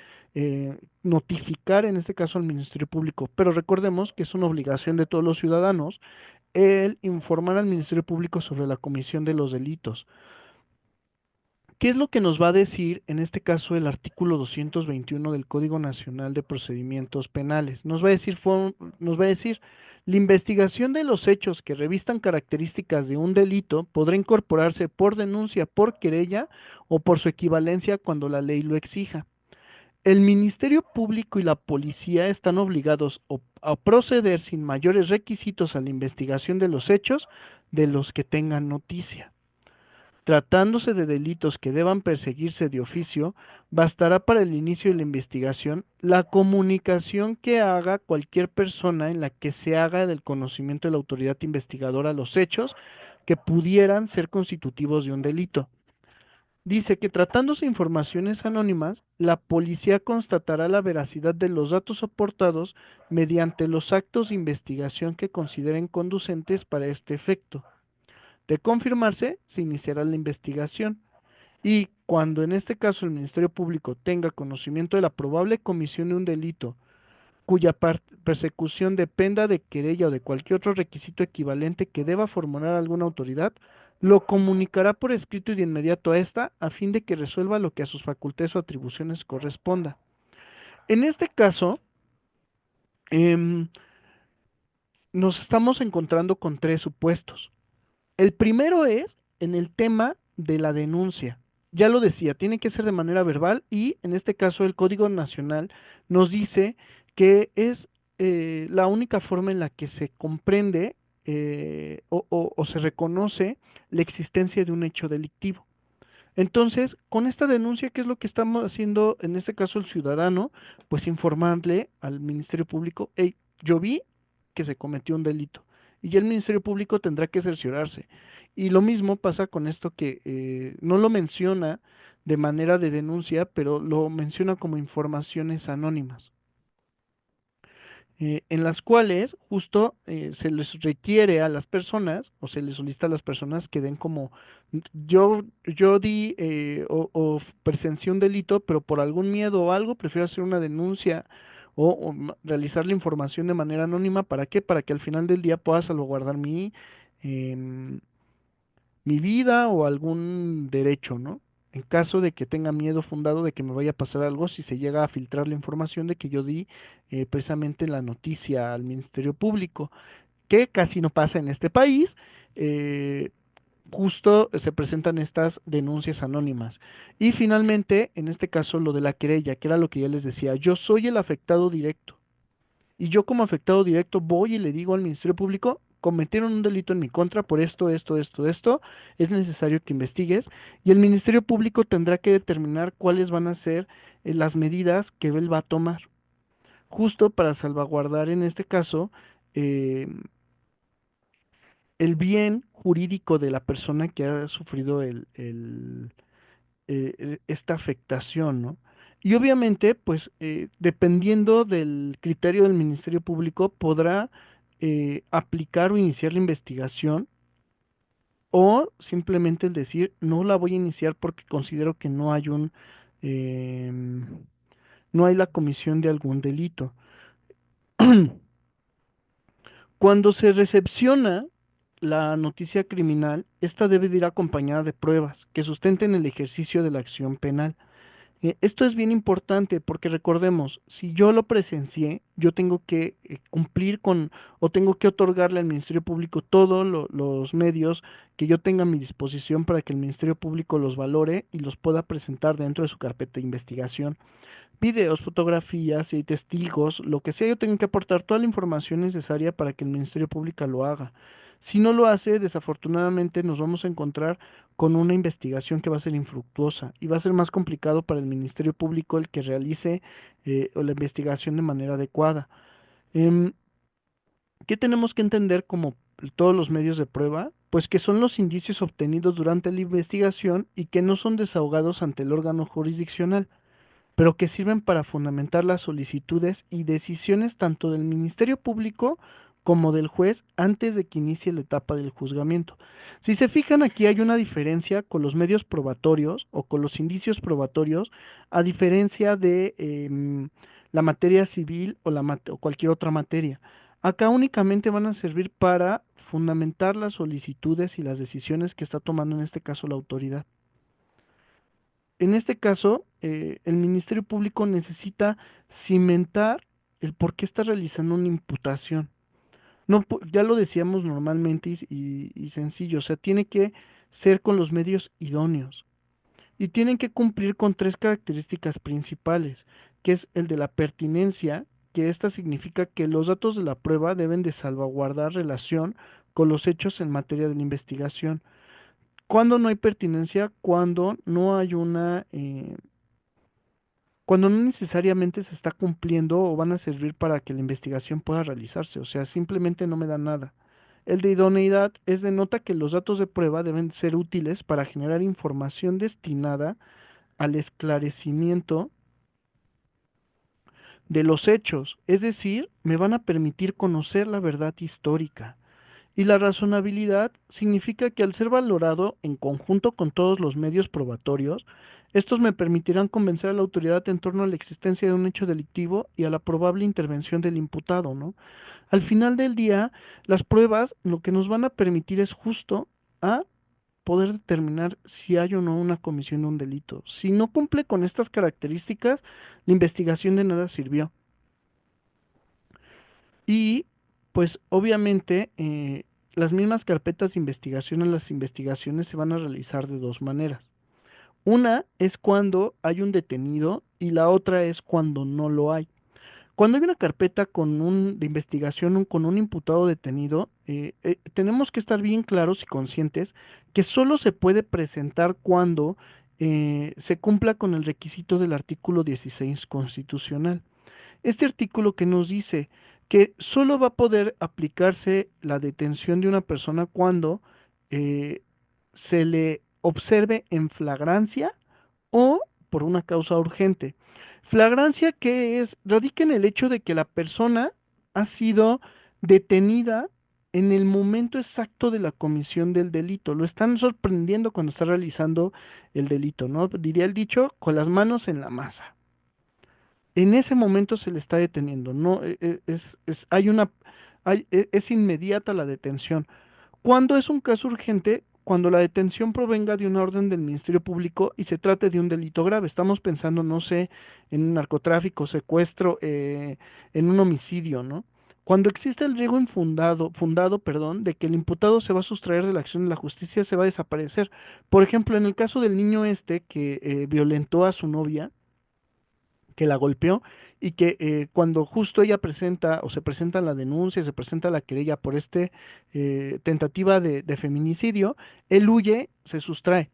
Speaker 1: notificar, en este caso, al Ministerio Público. Pero recordemos que es una obligación de todos los ciudadanos el informar al Ministerio Público sobre la comisión de los delitos. ¿Qué es lo que nos va a decir en este caso el artículo 221 del Código Nacional de Procedimientos Penales? Nos va a decir, la investigación de los hechos que revistan características de un delito podrá incorporarse por denuncia, por querella o por su equivalencia cuando la ley lo exija. El Ministerio Público y la Policía están obligados a proceder sin mayores requisitos a la investigación de los hechos de los que tengan noticia. Tratándose de delitos que deban perseguirse de oficio, bastará para el inicio de la investigación la comunicación que haga cualquier persona en la que se haga del conocimiento de la autoridad investigadora los hechos que pudieran ser constitutivos de un delito. Dice que tratándose de informaciones anónimas, la policía constatará la veracidad de los datos aportados mediante los actos de investigación que consideren conducentes para este efecto. De confirmarse, se iniciará la investigación y cuando en este caso el Ministerio Público tenga conocimiento de la probable comisión de un delito cuya persecución dependa de querella o de cualquier otro requisito equivalente que deba formular alguna autoridad, lo comunicará por escrito y de inmediato a esta a fin de que resuelva lo que a sus facultades o atribuciones corresponda. En este caso, em, nos estamos encontrando con tres supuestos. El primero es en el tema de la denuncia. Ya lo decía, tiene que ser de manera verbal y en este caso el Código Nacional nos dice que es la única forma en la que se comprende o se reconoce la existencia de un hecho delictivo. Entonces, con esta denuncia, ¿qué es lo que estamos haciendo en este caso el ciudadano? Pues informarle al Ministerio Público, hey, yo vi que se cometió un delito y ya el Ministerio Público tendrá que cerciorarse. Y lo mismo pasa con esto que no lo menciona de manera de denuncia, pero lo menciona como informaciones anónimas en las cuales justo se les requiere a las personas o se les solicita a las personas que den como yo di o presencié un delito, pero por algún miedo o algo prefiero hacer una denuncia realizar la información de manera anónima. ¿Para qué? Para que al final del día pueda salvaguardar em, mi vida o algún derecho, ¿no? En caso de que tenga miedo fundado de que me vaya a pasar algo, si se llega a filtrar la información de que yo di precisamente la noticia al Ministerio Público, que casi no pasa en este país, eh, justo se presentan estas denuncias anónimas. Y finalmente, en este caso, lo de la querella, que era lo que ya les decía, yo soy el afectado directo. Y yo como afectado directo voy y le digo al Ministerio Público, cometieron un delito en mi contra por esto, es necesario que investigues y el Ministerio Público tendrá que determinar cuáles van a ser las medidas que él va a tomar, justo para salvaguardar en este caso eh, el bien jurídico de la persona que ha sufrido esta afectación, ¿no? Y obviamente, pues, dependiendo del criterio del Ministerio Público, podrá aplicar o iniciar la investigación o simplemente el decir, no la voy a iniciar porque considero que no hay em, no hay la comisión de algún delito. Cuando se recepciona la noticia criminal, esta debe de ir acompañada de pruebas que sustenten el ejercicio de la acción penal. Esto es bien importante porque recordemos, si yo lo presencié, yo tengo que cumplir con o tengo que otorgarle al Ministerio Público todos los medios que yo tenga a mi disposición para que el Ministerio Público los valore y los pueda presentar dentro de su carpeta de investigación. Videos, fotografías y testigos, lo que sea, yo tengo que aportar toda la información necesaria para que el Ministerio Público lo haga. Si no lo hace, desafortunadamente nos vamos a encontrar con una investigación que va a ser infructuosa y va a ser más complicado para el Ministerio Público el que realice la investigación de manera adecuada. Em, ¿Qué tenemos que entender como todos los medios de prueba? Pues que son los indicios obtenidos durante la investigación y que no son desahogados ante el órgano jurisdiccional, pero que sirven para fundamentar las solicitudes y decisiones tanto del Ministerio Público como del juez antes de que inicie la etapa del juzgamiento. Si se fijan, aquí hay una diferencia con los medios probatorios o con los indicios probatorios, a diferencia de la materia civil o cualquier otra materia. Acá únicamente van a servir para fundamentar las solicitudes y las decisiones que está tomando en este caso la autoridad. En este caso, el Ministerio Público necesita cimentar el por qué está realizando una imputación. No, ya lo decíamos normalmente y sencillo, o sea, tiene que ser con los medios idóneos y tienen que cumplir con tres características principales, que es el de la pertinencia, que esta significa que los datos de la prueba deben de salvaguardar relación con los hechos en materia de la investigación ¿Cuándo no hay pertinencia? Cuando no hay cuando no necesariamente se está cumpliendo o van a servir para que la investigación pueda realizarse, o sea, simplemente no me da nada. El de idoneidad es denota que los datos de prueba deben ser útiles para generar información destinada al esclarecimiento de los hechos, es decir, me van a permitir conocer la verdad histórica. Y la razonabilidad significa que al ser valorado en conjunto con todos los medios probatorios, estos me permitirán convencer a la autoridad en torno a la existencia de un hecho delictivo y a la probable intervención del imputado, ¿no? Al final del día, las pruebas lo que nos van a permitir es justo a poder determinar si hay o no una comisión de un delito. Si no cumple con estas características, la investigación de nada sirvió. Y pues obviamente las mismas carpetas de investigación en las investigaciones se van a realizar de dos maneras. Una es cuando hay un detenido y la otra es cuando no lo hay. Cuando hay una carpeta de investigación con un imputado detenido, tenemos que estar bien claros y conscientes que solo se puede presentar cuando se cumpla con el requisito del artículo 16 constitucional. Este artículo que nos dice que solo va a poder aplicarse la detención de una persona cuando eh, se le observe en flagrancia o por una causa urgente. Flagrancia que es, radica en el hecho de que la persona ha sido detenida en el momento exacto de la comisión del delito. Lo están sorprendiendo cuando está realizando el delito, ¿no? Diría el dicho, con las manos en la masa. En ese momento se le está deteniendo, no hay es inmediata la detención. Cuando es un caso urgente, cuando la detención provenga de una orden del Ministerio Público y se trate de un delito grave, estamos pensando, no sé, en un narcotráfico, secuestro, en un homicidio, ¿no? Cuando existe el riesgo perdón, de que el imputado se va a sustraer de la acción de la justicia, se va a desaparecer. Por ejemplo, en el caso del niño este que violentó a su novia, que la golpeó y que cuando justo ella presenta o se presenta la denuncia, se presenta la querella por tentativa de feminicidio, él huye, se sustrae.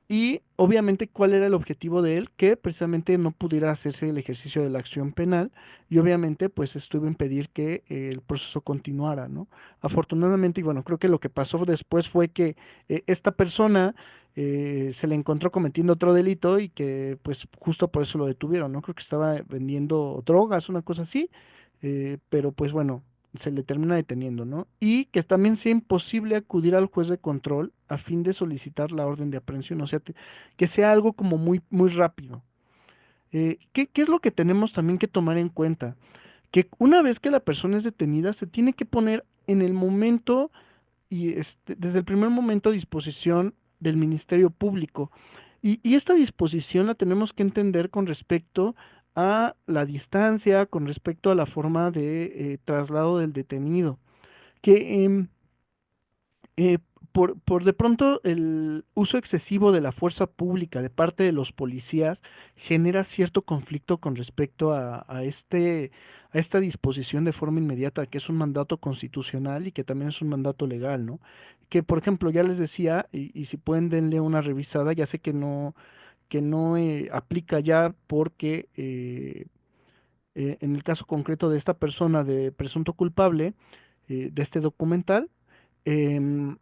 Speaker 1: Y obviamente, ¿cuál era el objetivo de él? Que precisamente no pudiera hacerse el ejercicio de la acción penal y obviamente pues esto iba a impedir que el proceso continuara, ¿no? Afortunadamente, y bueno, creo que lo que pasó después fue que esta persona se le encontró cometiendo otro delito y que pues justo por eso lo detuvieron, ¿no? Creo que estaba vendiendo drogas, una cosa así, pero pues bueno, se le termina deteniendo, ¿no? Y que también sea imposible acudir al juez de control a fin de solicitar la orden de aprehensión, o sea, que sea algo como muy, muy rápido. ¿Qué es lo que tenemos también que tomar en cuenta? Que una vez que la persona es detenida, se tiene que poner en el momento y desde el primer momento a disposición del Ministerio Público. Y esta disposición la tenemos que entender con respecto a la distancia, con respecto a la forma de traslado del detenido. Que eh, por de pronto el uso excesivo de la fuerza pública de parte de los policías genera cierto conflicto con respecto a esta disposición de forma inmediata, que es un mandato constitucional y que también es un mandato legal, ¿no? Que por ejemplo, ya les decía, y si pueden denle una revisada, ya sé que no aplica ya porque en el caso concreto de esta persona de presunto culpable, de este documental, em,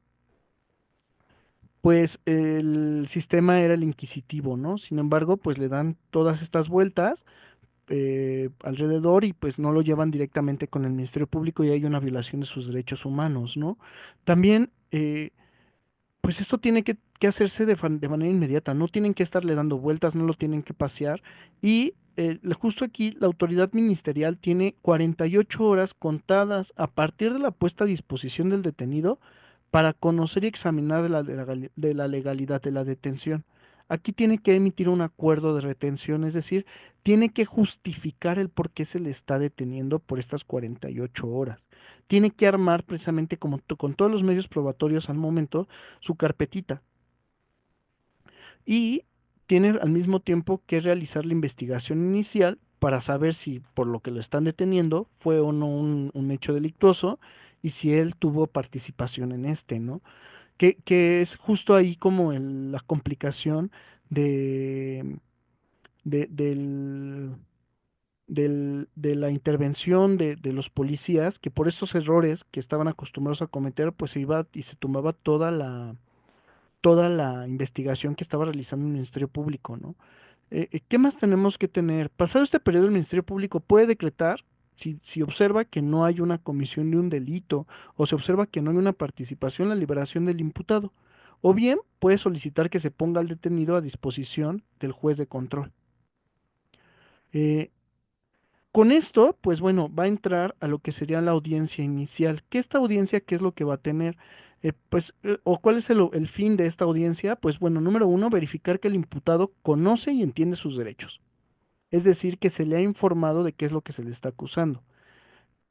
Speaker 1: pues el sistema era el inquisitivo, ¿no? Sin embargo, pues le dan todas estas vueltas alrededor y pues no lo llevan directamente con el Ministerio Público y hay una violación de sus derechos humanos, ¿no? También, pues esto tiene que hacerse de manera inmediata, no tienen que estarle dando vueltas, no lo tienen que pasear y justo aquí la autoridad ministerial tiene 48 horas contadas a partir de la puesta a disposición del detenido para conocer y examinar de la legalidad de la detención. Aquí tiene que emitir un acuerdo de retención, es decir, tiene que justificar el por qué se le está deteniendo por estas 48 horas. Tiene que armar precisamente como con todos los medios probatorios al momento su carpetita y tiene al mismo tiempo que realizar la investigación inicial para saber si por lo que lo están deteniendo fue o no un hecho delictuoso y si él tuvo participación en este, ¿no? que es justo ahí como la complicación de, de- del, de la intervención de los policías, que por estos errores que estaban acostumbrados a cometer, pues se iba y se tomaba toda la investigación que estaba realizando el Ministerio Público, ¿no? ¿Qué más tenemos que tener? Pasado este periodo, el Ministerio Público puede decretar, si observa que no hay una comisión de un delito o se observa que no hay una participación en la liberación del imputado, o bien puede solicitar que se ponga al detenido a disposición del juez de control. Eh, con esto, pues bueno, va a entrar a lo que sería la audiencia inicial. ¿Qué esta audiencia, qué es lo que va a tener? O cuál es el fin de esta audiencia? Pues bueno, número uno, verificar que el imputado conoce y entiende sus derechos. Es decir, que se le ha informado de qué es lo que se le está acusando.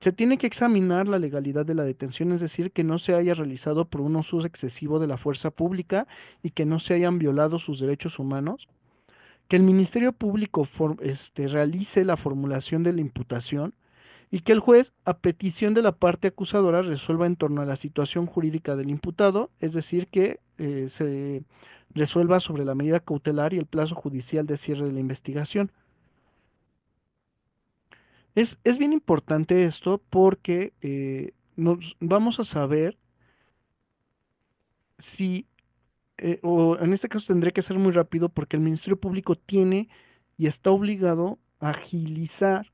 Speaker 1: Se tiene que examinar la legalidad de la detención, es decir, que no se haya realizado por un uso excesivo de la fuerza pública y que no se hayan violado sus derechos humanos. Que el Ministerio Público realice la formulación de la imputación y que el juez, a petición de la parte acusadora, resuelva en torno a la situación jurídica del imputado, es decir, que se resuelva sobre la medida cautelar y el plazo judicial de cierre de la investigación. Es bien importante esto porque nos vamos a saber si, o en este caso tendría que ser muy rápido porque el Ministerio Público tiene y está obligado a agilizar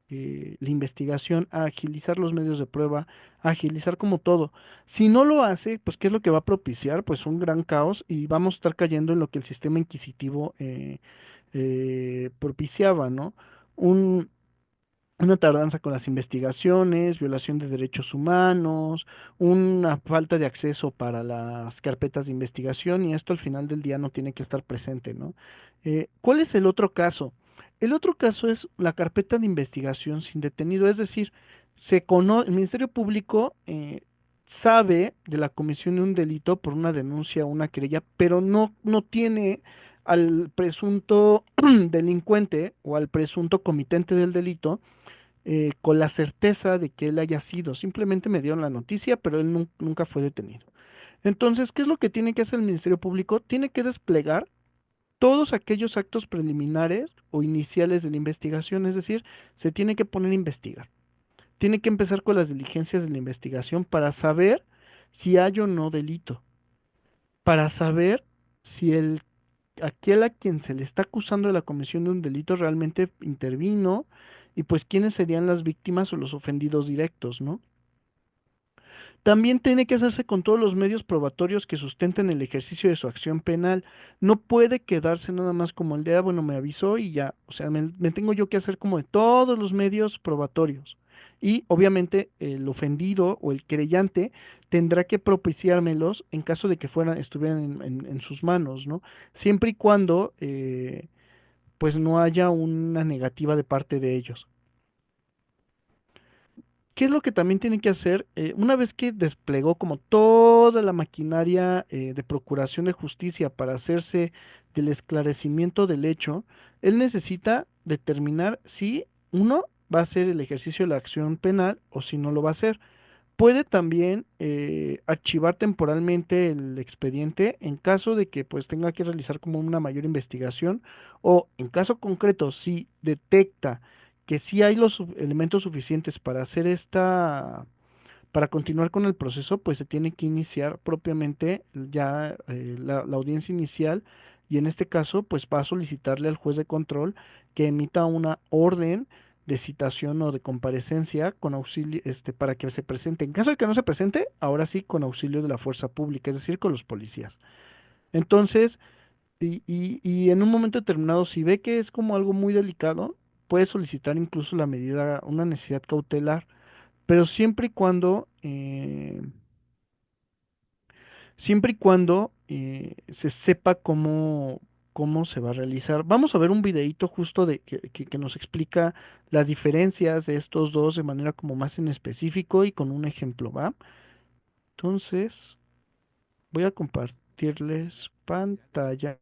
Speaker 1: la investigación, a agilizar los medios de prueba, a agilizar como todo. Si no lo hace, pues ¿qué es lo que va a propiciar? Pues un gran caos y vamos a estar cayendo en lo que el sistema inquisitivo propiciaba, ¿no? Un, una tardanza con las investigaciones, violación de derechos humanos, una falta de acceso para las carpetas de investigación y esto al final del día no tiene que estar presente, ¿no? ¿Cuál es el otro caso? El otro caso es la carpeta de investigación sin detenido, es decir, el Ministerio Público sabe de la comisión de un delito por una denuncia o una querella, pero no tiene al presunto delincuente o al presunto comitente del delito con la certeza de que él haya sido. Simplemente me dieron la noticia, pero él nunca fue detenido. Entonces, ¿qué es lo que tiene que hacer el Ministerio Público? Tiene que desplegar todos aquellos actos preliminares o iniciales de la investigación, es decir, se tiene que poner a investigar. Tiene que empezar con las diligencias de la investigación para saber si hay o no delito, para saber si aquel a quien se le está acusando de la comisión de un delito realmente intervino y pues quiénes serían las víctimas o los ofendidos directos, ¿no? También tiene que hacerse con todos los medios probatorios que sustenten el ejercicio de su acción penal. No puede quedarse nada más como el de, ah, bueno, me avisó y ya. O sea, me tengo yo que hacer como de todos los medios probatorios. Y obviamente el ofendido o el querellante tendrá que propiciármelos en caso de que estuvieran en sus manos, ¿no? Siempre y cuando pues no haya una negativa de parte de ellos. ¿Qué es lo que también tiene que hacer? Una vez que desplegó como toda la maquinaria de procuración de justicia para hacerse del esclarecimiento del hecho, él necesita determinar si uno va a hacer el ejercicio de la acción penal o si no lo va a hacer. Puede también archivar temporalmente el expediente en caso de que pues tenga que realizar como una mayor investigación o en caso concreto si detecta que sí hay los elementos suficientes para hacer para continuar con el proceso, pues se tiene que iniciar propiamente ya la audiencia inicial y en este caso pues va a solicitarle al juez de control que emita una orden de citación o de comparecencia con auxilio, para que se presente. En caso de que no se presente, ahora sí con auxilio de la fuerza pública, es decir, con los policías. Entonces, y en un momento determinado, si ve que es como algo muy delicado, puede solicitar incluso la medida, una necesidad cautelar, pero siempre y cuando se sepa cómo se va a realizar. Vamos a ver un videíto justo que nos explica las diferencias de estos dos de manera como más en específico y con un ejemplo, ¿va? Entonces, voy a compartirles pantalla.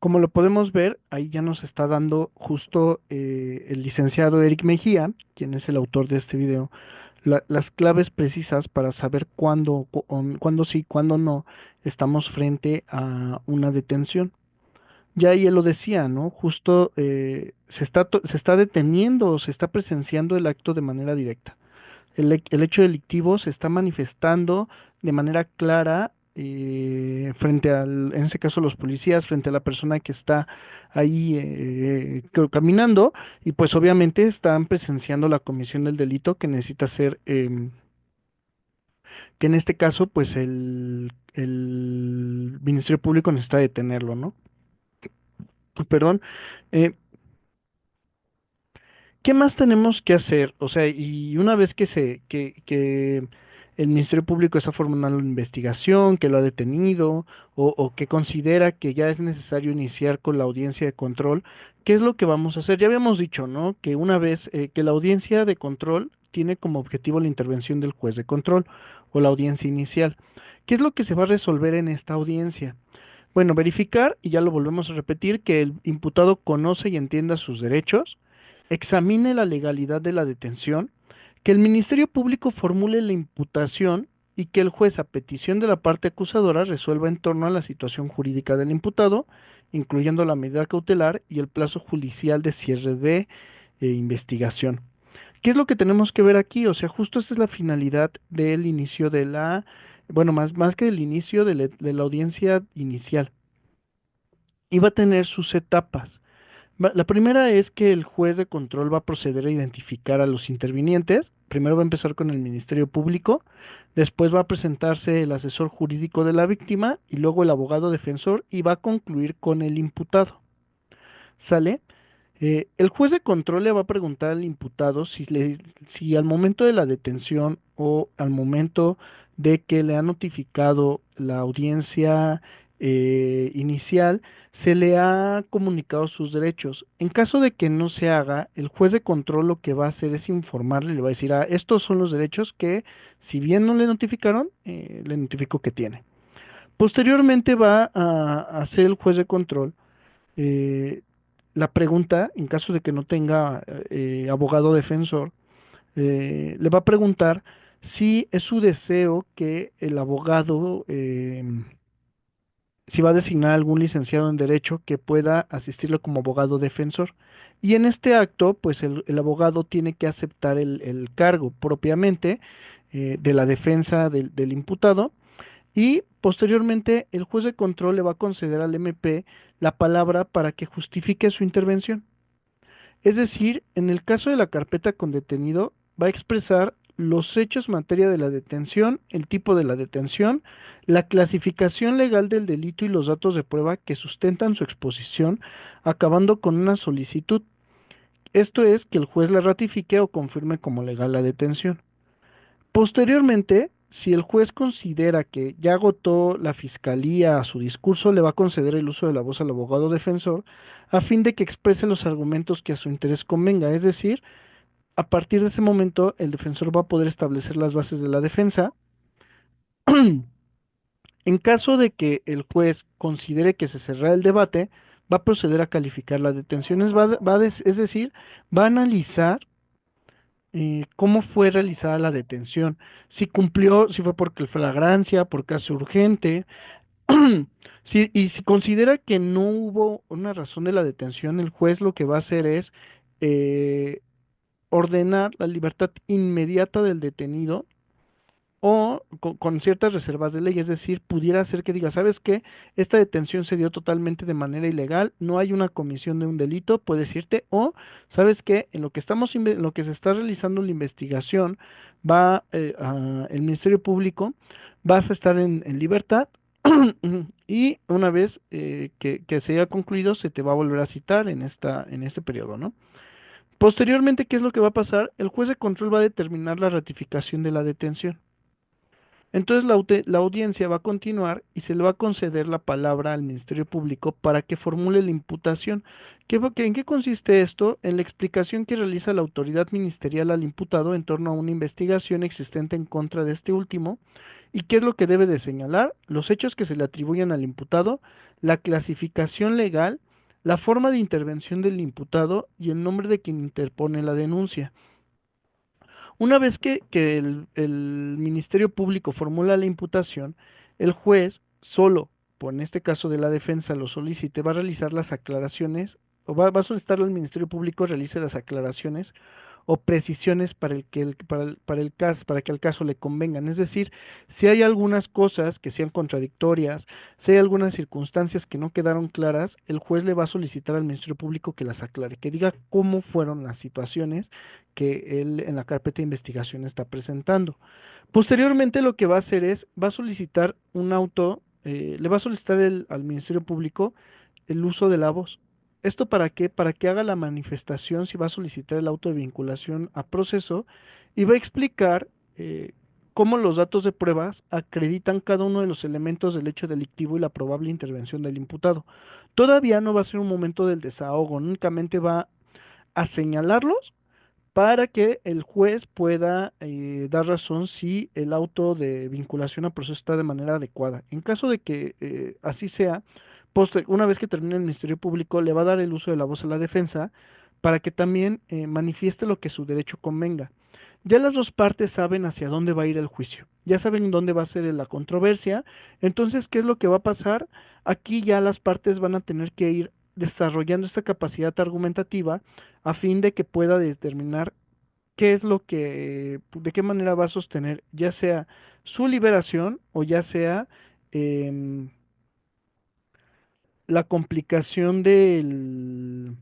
Speaker 1: Como lo podemos ver, ahí ya nos está dando justo el licenciado Eric Mejía, quien es el autor de este video, las claves precisas para saber cuándo sí, cuándo no estamos frente a una detención. Ya ahí él lo decía, ¿no? Justo se está deteniendo, se está presenciando el acto de manera directa. El hecho delictivo se está manifestando de manera clara frente en ese caso, los policías, frente a la persona que está ahí caminando, y pues obviamente están presenciando la comisión del delito que necesita ser, que en este caso, pues el Ministerio Público necesita detenerlo, ¿no? Perdón. eh, ¿Qué más tenemos que hacer? O sea, y una vez que el Ministerio Público está formando una investigación, que lo ha detenido, o que considera que ya es necesario iniciar con la audiencia de control, ¿qué es lo que vamos a hacer? Ya habíamos dicho, ¿no? Que una vez que la audiencia de control tiene como objetivo la intervención del juez de control o la audiencia inicial. ¿Qué es lo que se va a resolver en esta audiencia? Bueno, verificar, y ya lo volvemos a repetir, que el imputado conoce y entienda sus derechos, examine la legalidad de la detención, que el Ministerio Público formule la imputación y que el juez, a petición de la parte acusadora, resuelva en torno a la situación jurídica del imputado, incluyendo la medida cautelar y el plazo judicial de cierre de investigación. ¿Qué es lo que tenemos que ver aquí? O sea, justo esta es la finalidad del inicio de bueno, más que del inicio de la audiencia inicial. Y va a tener sus etapas. La primera es que el juez de control va a proceder a identificar a los intervinientes. Primero va a empezar con el Ministerio Público, después va a presentarse el asesor jurídico de la víctima y luego el abogado defensor y va a concluir con el imputado. ¿Sale? El juez de control le va a preguntar al imputado si al momento de la detención o al momento de que le ha notificado la audiencia inicial, se le ha comunicado sus derechos. En caso de que no se haga, el juez de control lo que va a hacer es informarle, le va a decir, estos son los derechos que, si bien no le notificaron, le notificó que tiene. Posteriormente va a hacer el juez de control eh, la pregunta, en caso de que no tenga abogado defensor, le va a preguntar si es su deseo que el abogado, si va a designar algún licenciado en derecho que pueda asistirle como abogado defensor. Y en este acto, pues el abogado tiene que aceptar el cargo propiamente de la defensa del imputado, y posteriormente el juez de control le va a conceder al MP la palabra para que justifique su intervención. Es decir, en el caso de la carpeta con detenido, va a expresar los hechos en materia de la detención, el tipo de la detención, la clasificación legal del delito y los datos de prueba que sustentan su exposición, acabando con una solicitud. Esto es que el juez la ratifique o confirme como legal la detención. Posteriormente, si el juez considera que ya agotó la fiscalía a su discurso, le va a conceder el uso de la voz al abogado defensor a fin de que exprese los argumentos que a su interés convenga. Es decir, a partir de ese momento, el defensor va a poder establecer las bases de la defensa. En caso de que el juez considere que se cerrará el debate, va a proceder a calificar las detenciones, es decir, va a analizar cómo fue realizada la detención, si cumplió, si fue por flagrancia, por caso urgente, y si considera que no hubo una razón de la detención, el juez lo que va a hacer es eh, ordenar la libertad inmediata del detenido o con ciertas reservas de ley, es decir, pudiera ser que diga, ¿sabes qué? Esta detención se dio totalmente de manera ilegal, no hay una comisión de un delito, puedes irte, o ¿sabes qué? En lo que en lo que se está realizando la investigación, el Ministerio Público, vas a estar en libertad. Y una vez que se haya concluido, se te va a volver a citar en este periodo, ¿no? Posteriormente, ¿qué es lo que va a pasar? El juez de control va a determinar la ratificación de la detención. Entonces la audiencia va a continuar y se le va a conceder la palabra al Ministerio Público para que formule la imputación. ¿En qué consiste esto? En la explicación que realiza la autoridad ministerial al imputado en torno a una investigación existente en contra de este último. ¿Y qué es lo que debe de señalar? Los hechos que se le atribuyen al imputado, la clasificación legal la forma de intervención del imputado y el nombre de quien interpone la denuncia. Una vez que el Ministerio Público formula la imputación, el juez solo, por en este caso de la defensa, lo solicite, va a realizar las aclaraciones, o va a solicitarle al Ministerio Público realice las aclaraciones o precisiones para el caso, para que al caso le convengan. Es decir, si hay algunas cosas que sean contradictorias, si hay algunas circunstancias que no quedaron claras, el juez le va a solicitar al Ministerio Público que las aclare, que diga cómo fueron las situaciones que él en la carpeta de investigación está presentando. Posteriormente lo que va a hacer es, va a solicitar un auto, le va a solicitar al Ministerio Público el uso de la voz. ¿Esto para qué? Para que haga la manifestación si va a solicitar el auto de vinculación a proceso y va a explicar cómo los datos de pruebas acreditan cada uno de los elementos del hecho delictivo y la probable intervención del imputado. Todavía no va a ser un momento del desahogo, únicamente va a señalarlos para que el juez pueda dar razón si el auto de vinculación a proceso está de manera adecuada. En caso de que así sea, una vez que termine el Ministerio Público, le va a dar el uso de la voz a la defensa para que también manifieste lo que su derecho convenga. Ya las dos partes saben hacia dónde va a ir el juicio, ya saben dónde va a ser la controversia, entonces, ¿qué es lo que va a pasar? Aquí ya las partes van a tener que ir desarrollando esta capacidad argumentativa a fin de que pueda determinar qué es lo que, de qué manera va a sostener, ya sea su liberación o ya sea em, la complicación del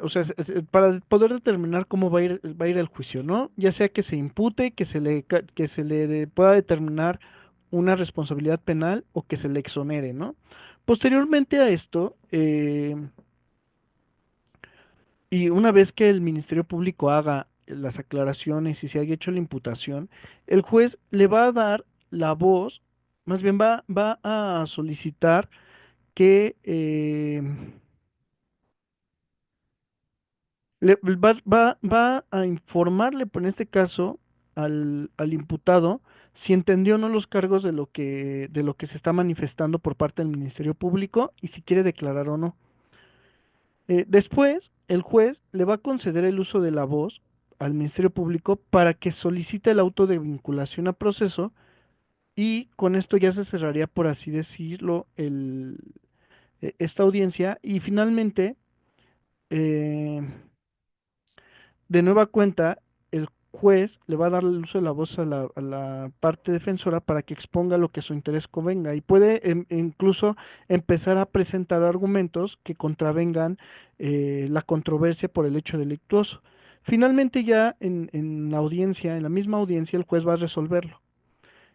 Speaker 1: o sea, para poder determinar cómo va a ir el juicio, ¿no? Ya sea que se impute, que se le pueda determinar una responsabilidad penal o que se le exonere, ¿no? Posteriormente a esto, y una vez que el Ministerio Público haga las aclaraciones y se haya hecho la imputación, el juez le va a dar la voz, más bien va a solicitar que va a informarle, en este caso, al imputado si entendió o no los cargos de lo que se está manifestando por parte del Ministerio Público y si quiere declarar o no. Después, el juez le va a conceder el uso de la voz al Ministerio Público para que solicite el auto de vinculación a proceso y con esto ya se cerraría, por así decirlo, esta audiencia y finalmente, eh, de nueva cuenta, el juez le va a dar el uso de la voz a la parte defensora para que exponga lo que su interés convenga y puede incluso empezar a presentar argumentos que contravengan la controversia por el hecho delictuoso. Finalmente ya en la audiencia, en la misma audiencia, el juez va a resolverlo.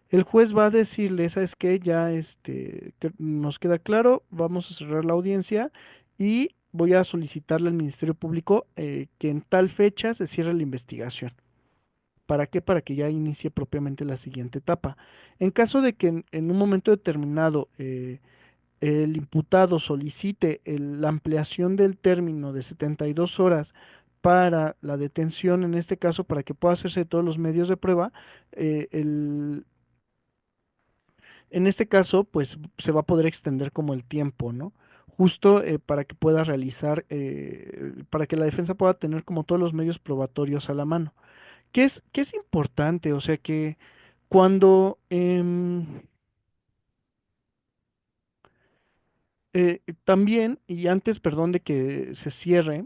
Speaker 1: El juez va a decirle, ¿sabes qué? Ya que nos queda claro, vamos a cerrar la audiencia y voy a solicitarle al Ministerio Público que en tal fecha se cierre la investigación. ¿Para qué? Para que ya inicie propiamente la siguiente etapa. En caso de que en un momento determinado el imputado solicite la ampliación del término de 72 horas para la detención, en este caso, para que pueda hacerse todos los medios de prueba, el en este caso, pues se va a poder extender como el tiempo, ¿no? Justo para que pueda realizar, para que la defensa pueda tener como todos los medios probatorios a la mano. Qué es importante? O sea que cuando también, y antes, perdón, de que se cierre,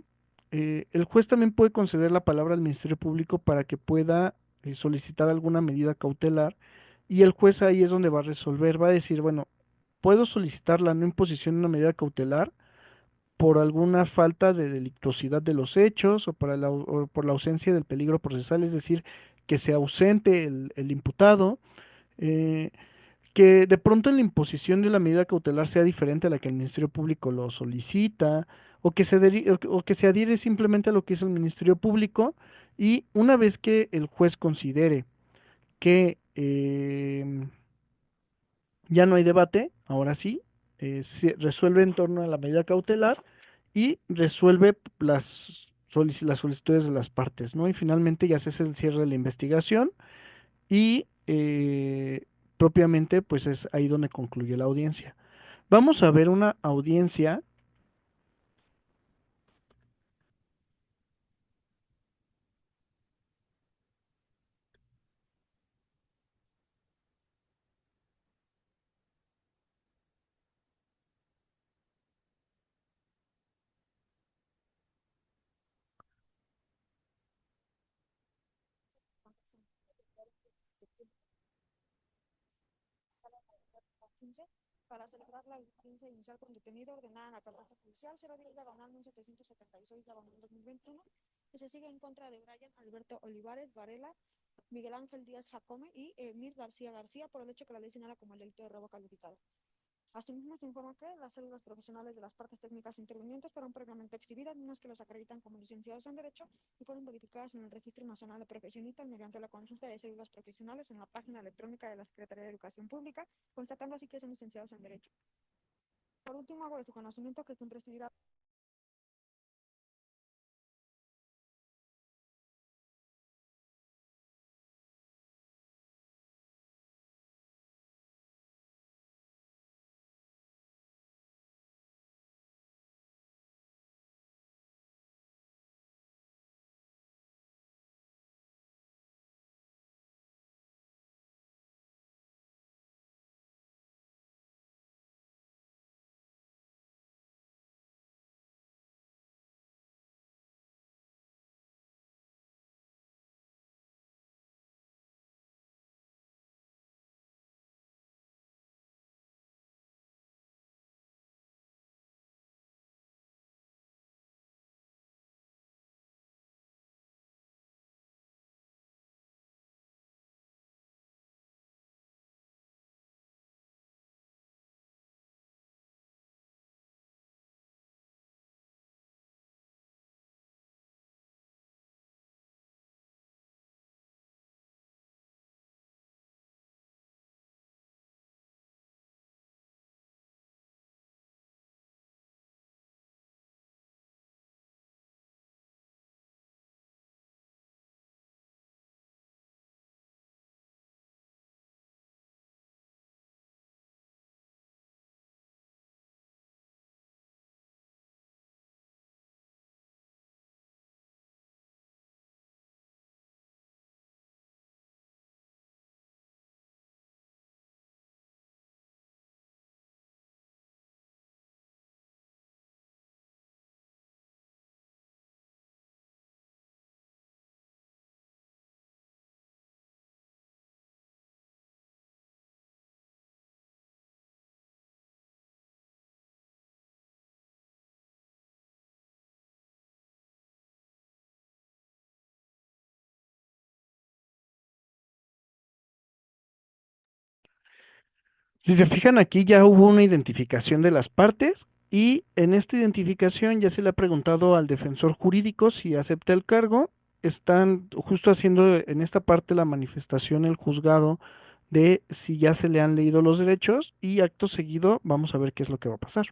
Speaker 1: el juez también puede conceder la palabra al Ministerio Público para que pueda solicitar alguna medida cautelar y el juez ahí es donde va a resolver, va a decir, bueno, puedo solicitar la no imposición de una medida cautelar por alguna falta de delictuosidad de los hechos o por la ausencia del peligro procesal, es decir, que se ausente el imputado. eh, que de pronto en la imposición de la medida cautelar sea diferente a la que el Ministerio Público lo solicita, o que se adhiere simplemente a lo que hizo el Ministerio Público, y una vez que el juez considere que ya no hay debate, ahora sí, se resuelve en torno a la medida cautelar y resuelve las solicitudes de las partes, ¿no? Y finalmente ya se hace el cierre de la investigación y propiamente pues es ahí donde concluye la audiencia. Vamos a ver una audiencia.
Speaker 4: Para celebrar la audiencia inicial con detenido ordenada en la carpeta judicial 010 diagonal 1776 diagonal 2021, que se sigue en contra de Brian Alberto Olivares Varela, Miguel Ángel Díaz Jacome y Emir García García por el hecho que la ley señala como el delito de robo calificado. Asimismo, se informa que las células profesionales de las partes técnicas intervinientes fueron previamente exhibidas, mismas que los acreditan como licenciados en Derecho y fueron verificadas en el Registro Nacional de Profesionistas mediante la consulta de células profesionales en la página electrónica de la Secretaría de Educación Pública, constatando así que son licenciados en Derecho. Por último, hago de su conocimiento que quien presidirá
Speaker 1: Si se fijan aquí ya hubo una identificación de las partes y en esta identificación ya se le ha preguntado al defensor jurídico si acepta el cargo. Están justo haciendo en esta parte la manifestación el juzgado de si ya se le han leído los derechos y acto seguido vamos a ver qué es lo que va a pasar.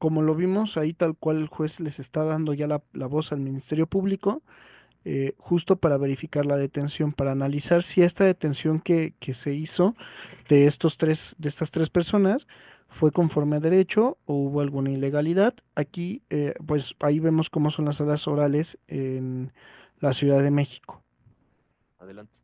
Speaker 1: como lo vimos ahí, tal cual el juez les está dando ya la voz al Ministerio Público, justo para verificar la detención, para analizar si esta detención que se hizo de estas tres personas fue conforme a derecho o hubo alguna ilegalidad. Aquí, pues ahí vemos cómo son las salas orales en la Ciudad de México.
Speaker 5: Adelante.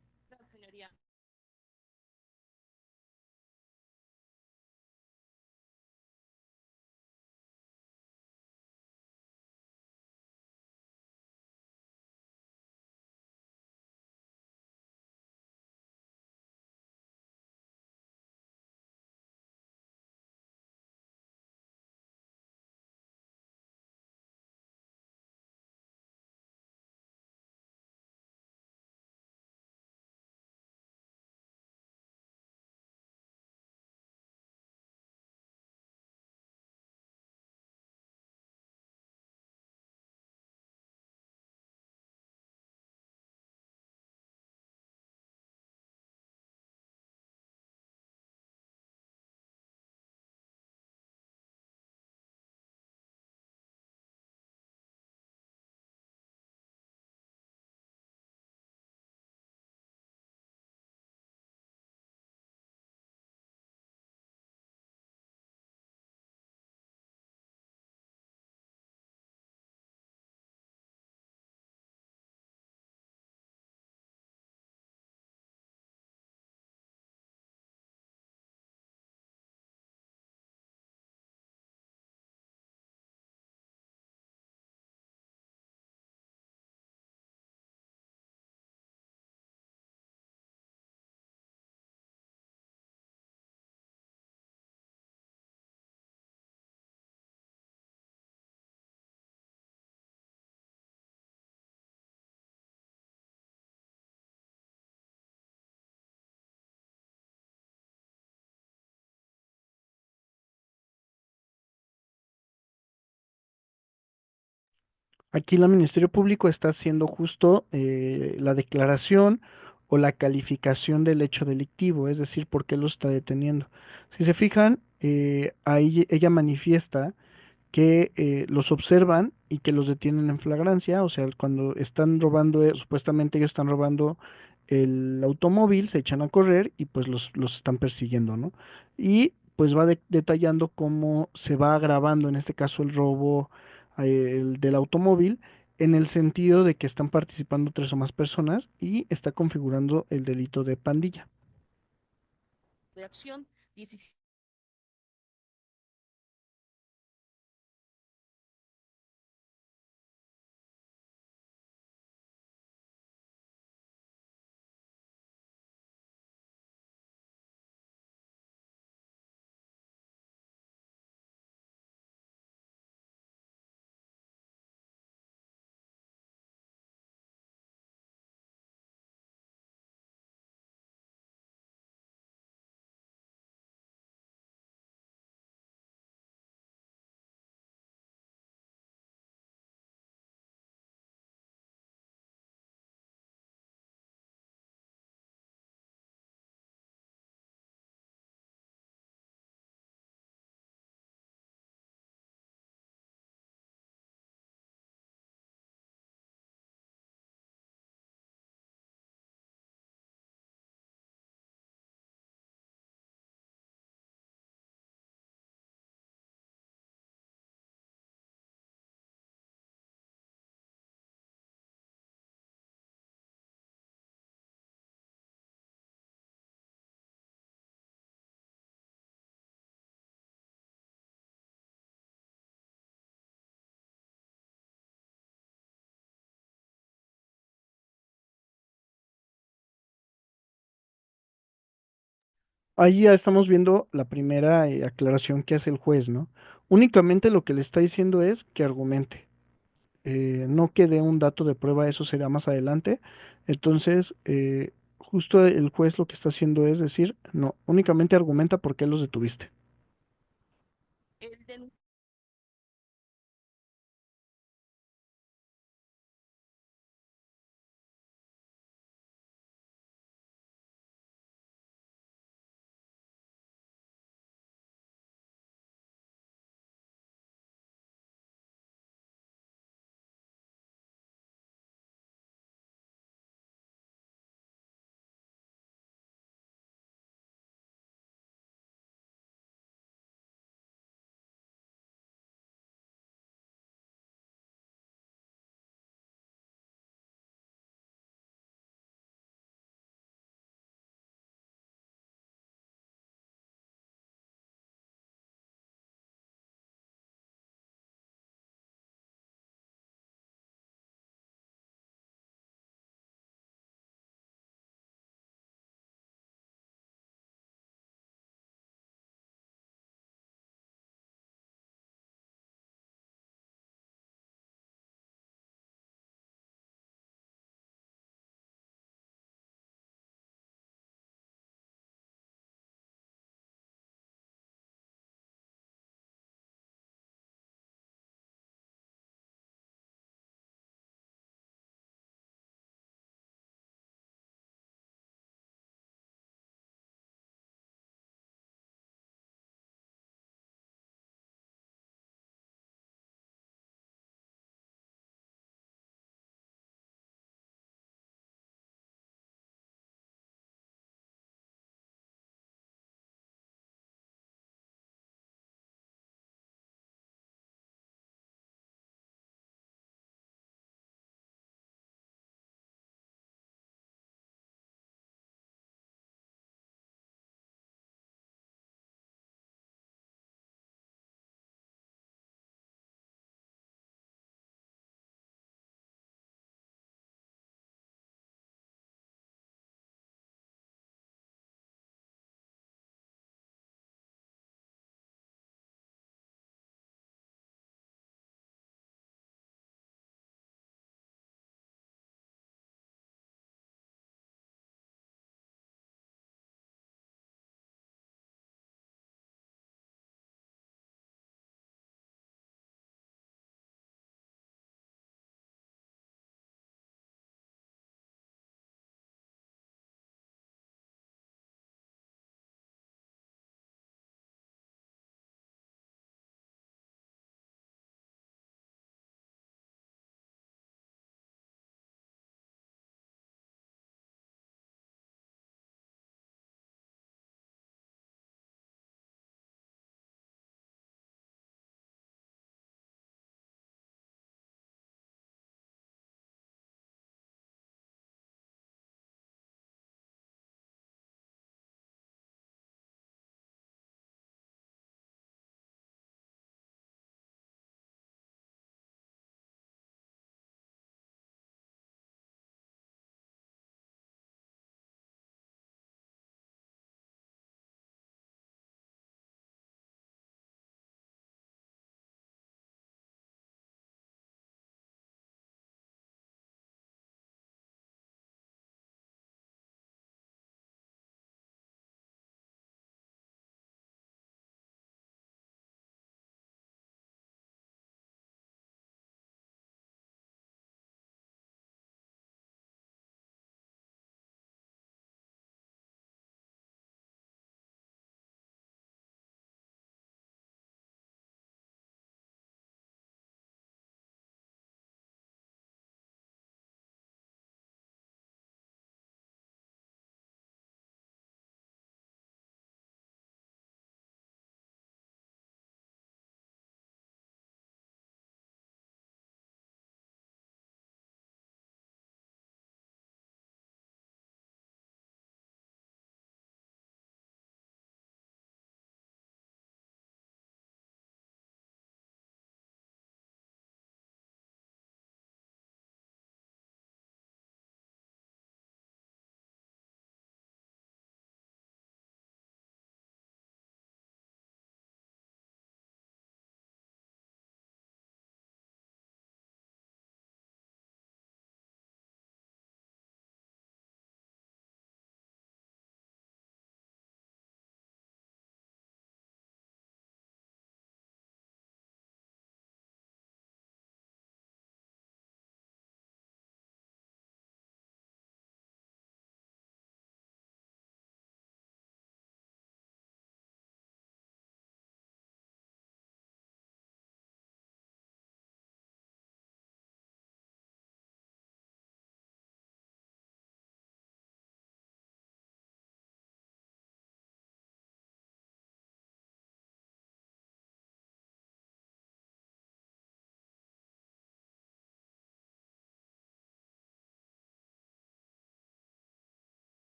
Speaker 1: Aquí el Ministerio Público está haciendo justo la declaración o la calificación del hecho delictivo, es decir, por qué lo está deteniendo. Si se fijan, ahí ella manifiesta que los observan y que los detienen en flagrancia, o sea, cuando están robando, supuestamente ellos están robando el automóvil, se echan a correr y pues los están persiguiendo, ¿no? Y pues va detallando cómo se va agravando, en este caso, el robo el del automóvil, en el sentido de que están participando tres o más personas y está configurando el delito de pandilla.
Speaker 6: Reacción 17.
Speaker 1: Ahí ya estamos viendo la primera aclaración que hace el juez, ¿no? Únicamente lo que le está diciendo es que argumente, no que dé un dato de prueba, eso será más adelante. Entonces, justo el juez lo que está haciendo es decir, no, únicamente argumenta por qué los detuviste.
Speaker 6: El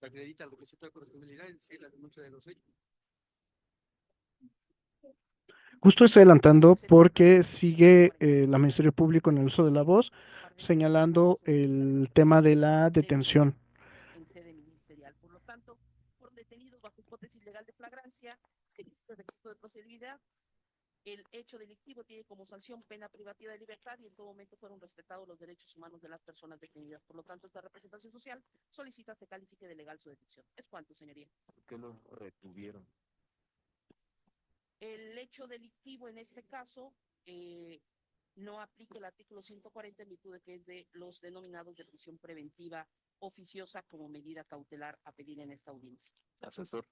Speaker 5: Se acredita el requisito de corresponsabilidad, es decir, la denuncia de los hechos.
Speaker 1: Justo estoy adelantando porque sigue la Ministerio Público en el uso de la voz, señalando el tema de la detención.
Speaker 6: En sede ministerial. Por lo tanto, por detenido bajo hipótesis legal de flagrancia, se existe el requisito de procedibilidad. El hecho delictivo tiene como sanción pena privativa de libertad y en todo momento fueron respetados los derechos humanos de las personas detenidas. Por lo tanto, esta representación social solicita se califique de legal su detención. Es cuanto, señoría.
Speaker 7: ¿Por qué lo retuvieron?
Speaker 6: El hecho delictivo en este caso no aplica el artículo 140 en virtud de que es de los denominados de prisión preventiva oficiosa como medida cautelar a pedir en esta audiencia.
Speaker 7: Asesor.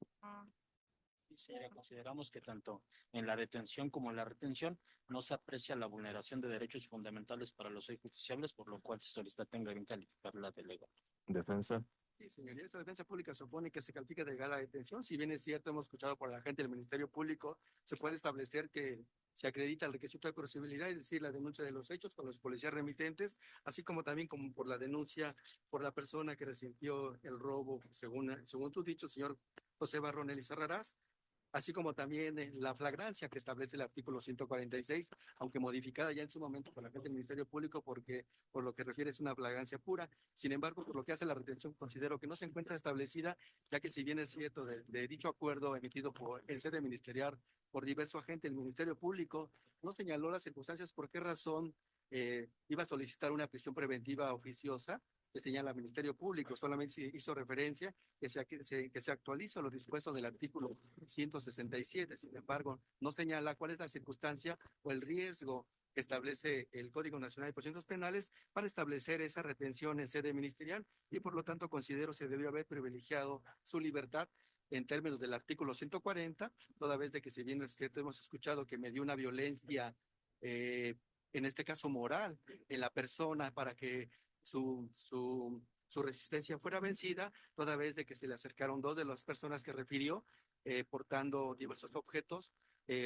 Speaker 8: Señora, consideramos que tanto en la detención como en la retención no se aprecia la vulneración de derechos fundamentales para los justiciables, por lo cual se solicita tenga bien calificarla de legal.
Speaker 7: Defensa.
Speaker 5: Sí, señoría, esta defensa pública supone que se califica de legal la detención. Si bien es cierto, hemos escuchado por la gente del Ministerio Público, se puede establecer que se acredita el requisito de procedibilidad, es decir, la denuncia de los hechos con los policías remitentes, así como también como por la denuncia por la persona que resintió el robo, según su dicho, el señor José Barrón Elizarrarás, así como también la flagrancia que establece el artículo 146, aunque modificada ya en su momento por la gente del Ministerio Público, porque por lo que refiere es una flagrancia pura. Sin embargo, por lo que hace la retención, considero que no se encuentra establecida, ya que si bien es cierto de dicho acuerdo emitido en sede ministerial por diverso agente del Ministerio Público, no señaló las circunstancias por qué razón iba a solicitar una prisión preventiva oficiosa, que señala el Ministerio Público, solamente se hizo referencia que se actualiza lo dispuesto del artículo 167. Sin embargo, no señala cuál es la circunstancia o el riesgo que establece el Código Nacional de Procedimientos Penales para establecer esa retención en sede ministerial y por lo tanto considero se debió haber privilegiado su libertad en términos del artículo 140, toda vez de que si bien es cierto hemos escuchado que me dio una violencia, en este caso moral, en la persona para que su resistencia fuera vencida, toda vez de que se le acercaron dos de las personas que refirió, portando diversos objetos,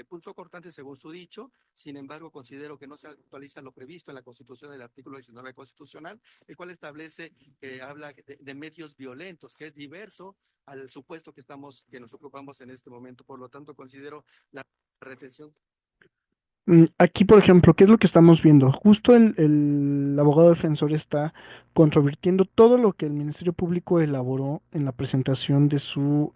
Speaker 5: punto cortante según su dicho. Sin embargo, considero que no se actualiza lo previsto en la Constitución del artículo 19 constitucional, el cual establece que habla de medios violentos, que es diverso al supuesto que nos ocupamos en este momento. Por lo tanto, considero la retención.
Speaker 1: Aquí, por ejemplo, ¿qué es lo que estamos viendo? Justo el abogado defensor está controvirtiendo todo lo que el Ministerio Público elaboró en la presentación de su,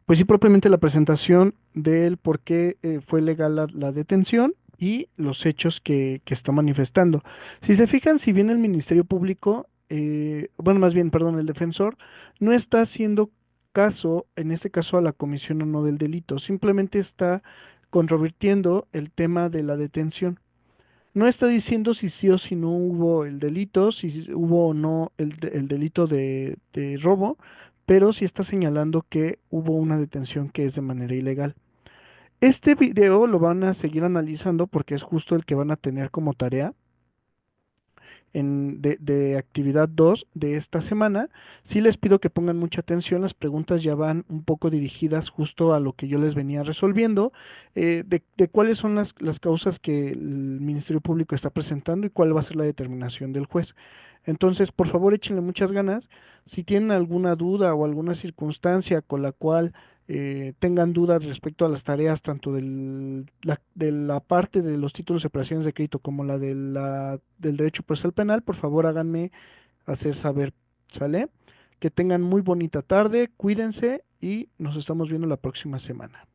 Speaker 1: pues sí, propiamente la presentación del por qué fue legal la detención y los hechos que está manifestando. Si se fijan, si bien el Ministerio Público, bueno, más bien, perdón, el defensor, no está haciendo caso, en este caso, a la comisión o no del delito, simplemente está controvirtiendo el tema de la detención. No está diciendo si sí o si no hubo el delito, si hubo o no el delito de robo, pero sí está señalando que hubo una detención que es de manera ilegal. Este video lo van a seguir analizando porque es justo el que van a tener como tarea de actividad 2 de esta semana. Sí les pido que pongan mucha atención, las preguntas ya van un poco dirigidas justo a lo que yo les venía resolviendo, de cuáles son las causas que el Ministerio Público está presentando y cuál va a ser la determinación del juez. Entonces, por favor, échenle muchas ganas. Si tienen alguna duda o alguna circunstancia con la cual tengan dudas respecto a las tareas tanto de la parte de los títulos de operaciones de crédito como del derecho procesal penal, por favor háganme hacer saber, ¿sale? Que tengan muy bonita tarde, cuídense y nos estamos viendo la próxima semana.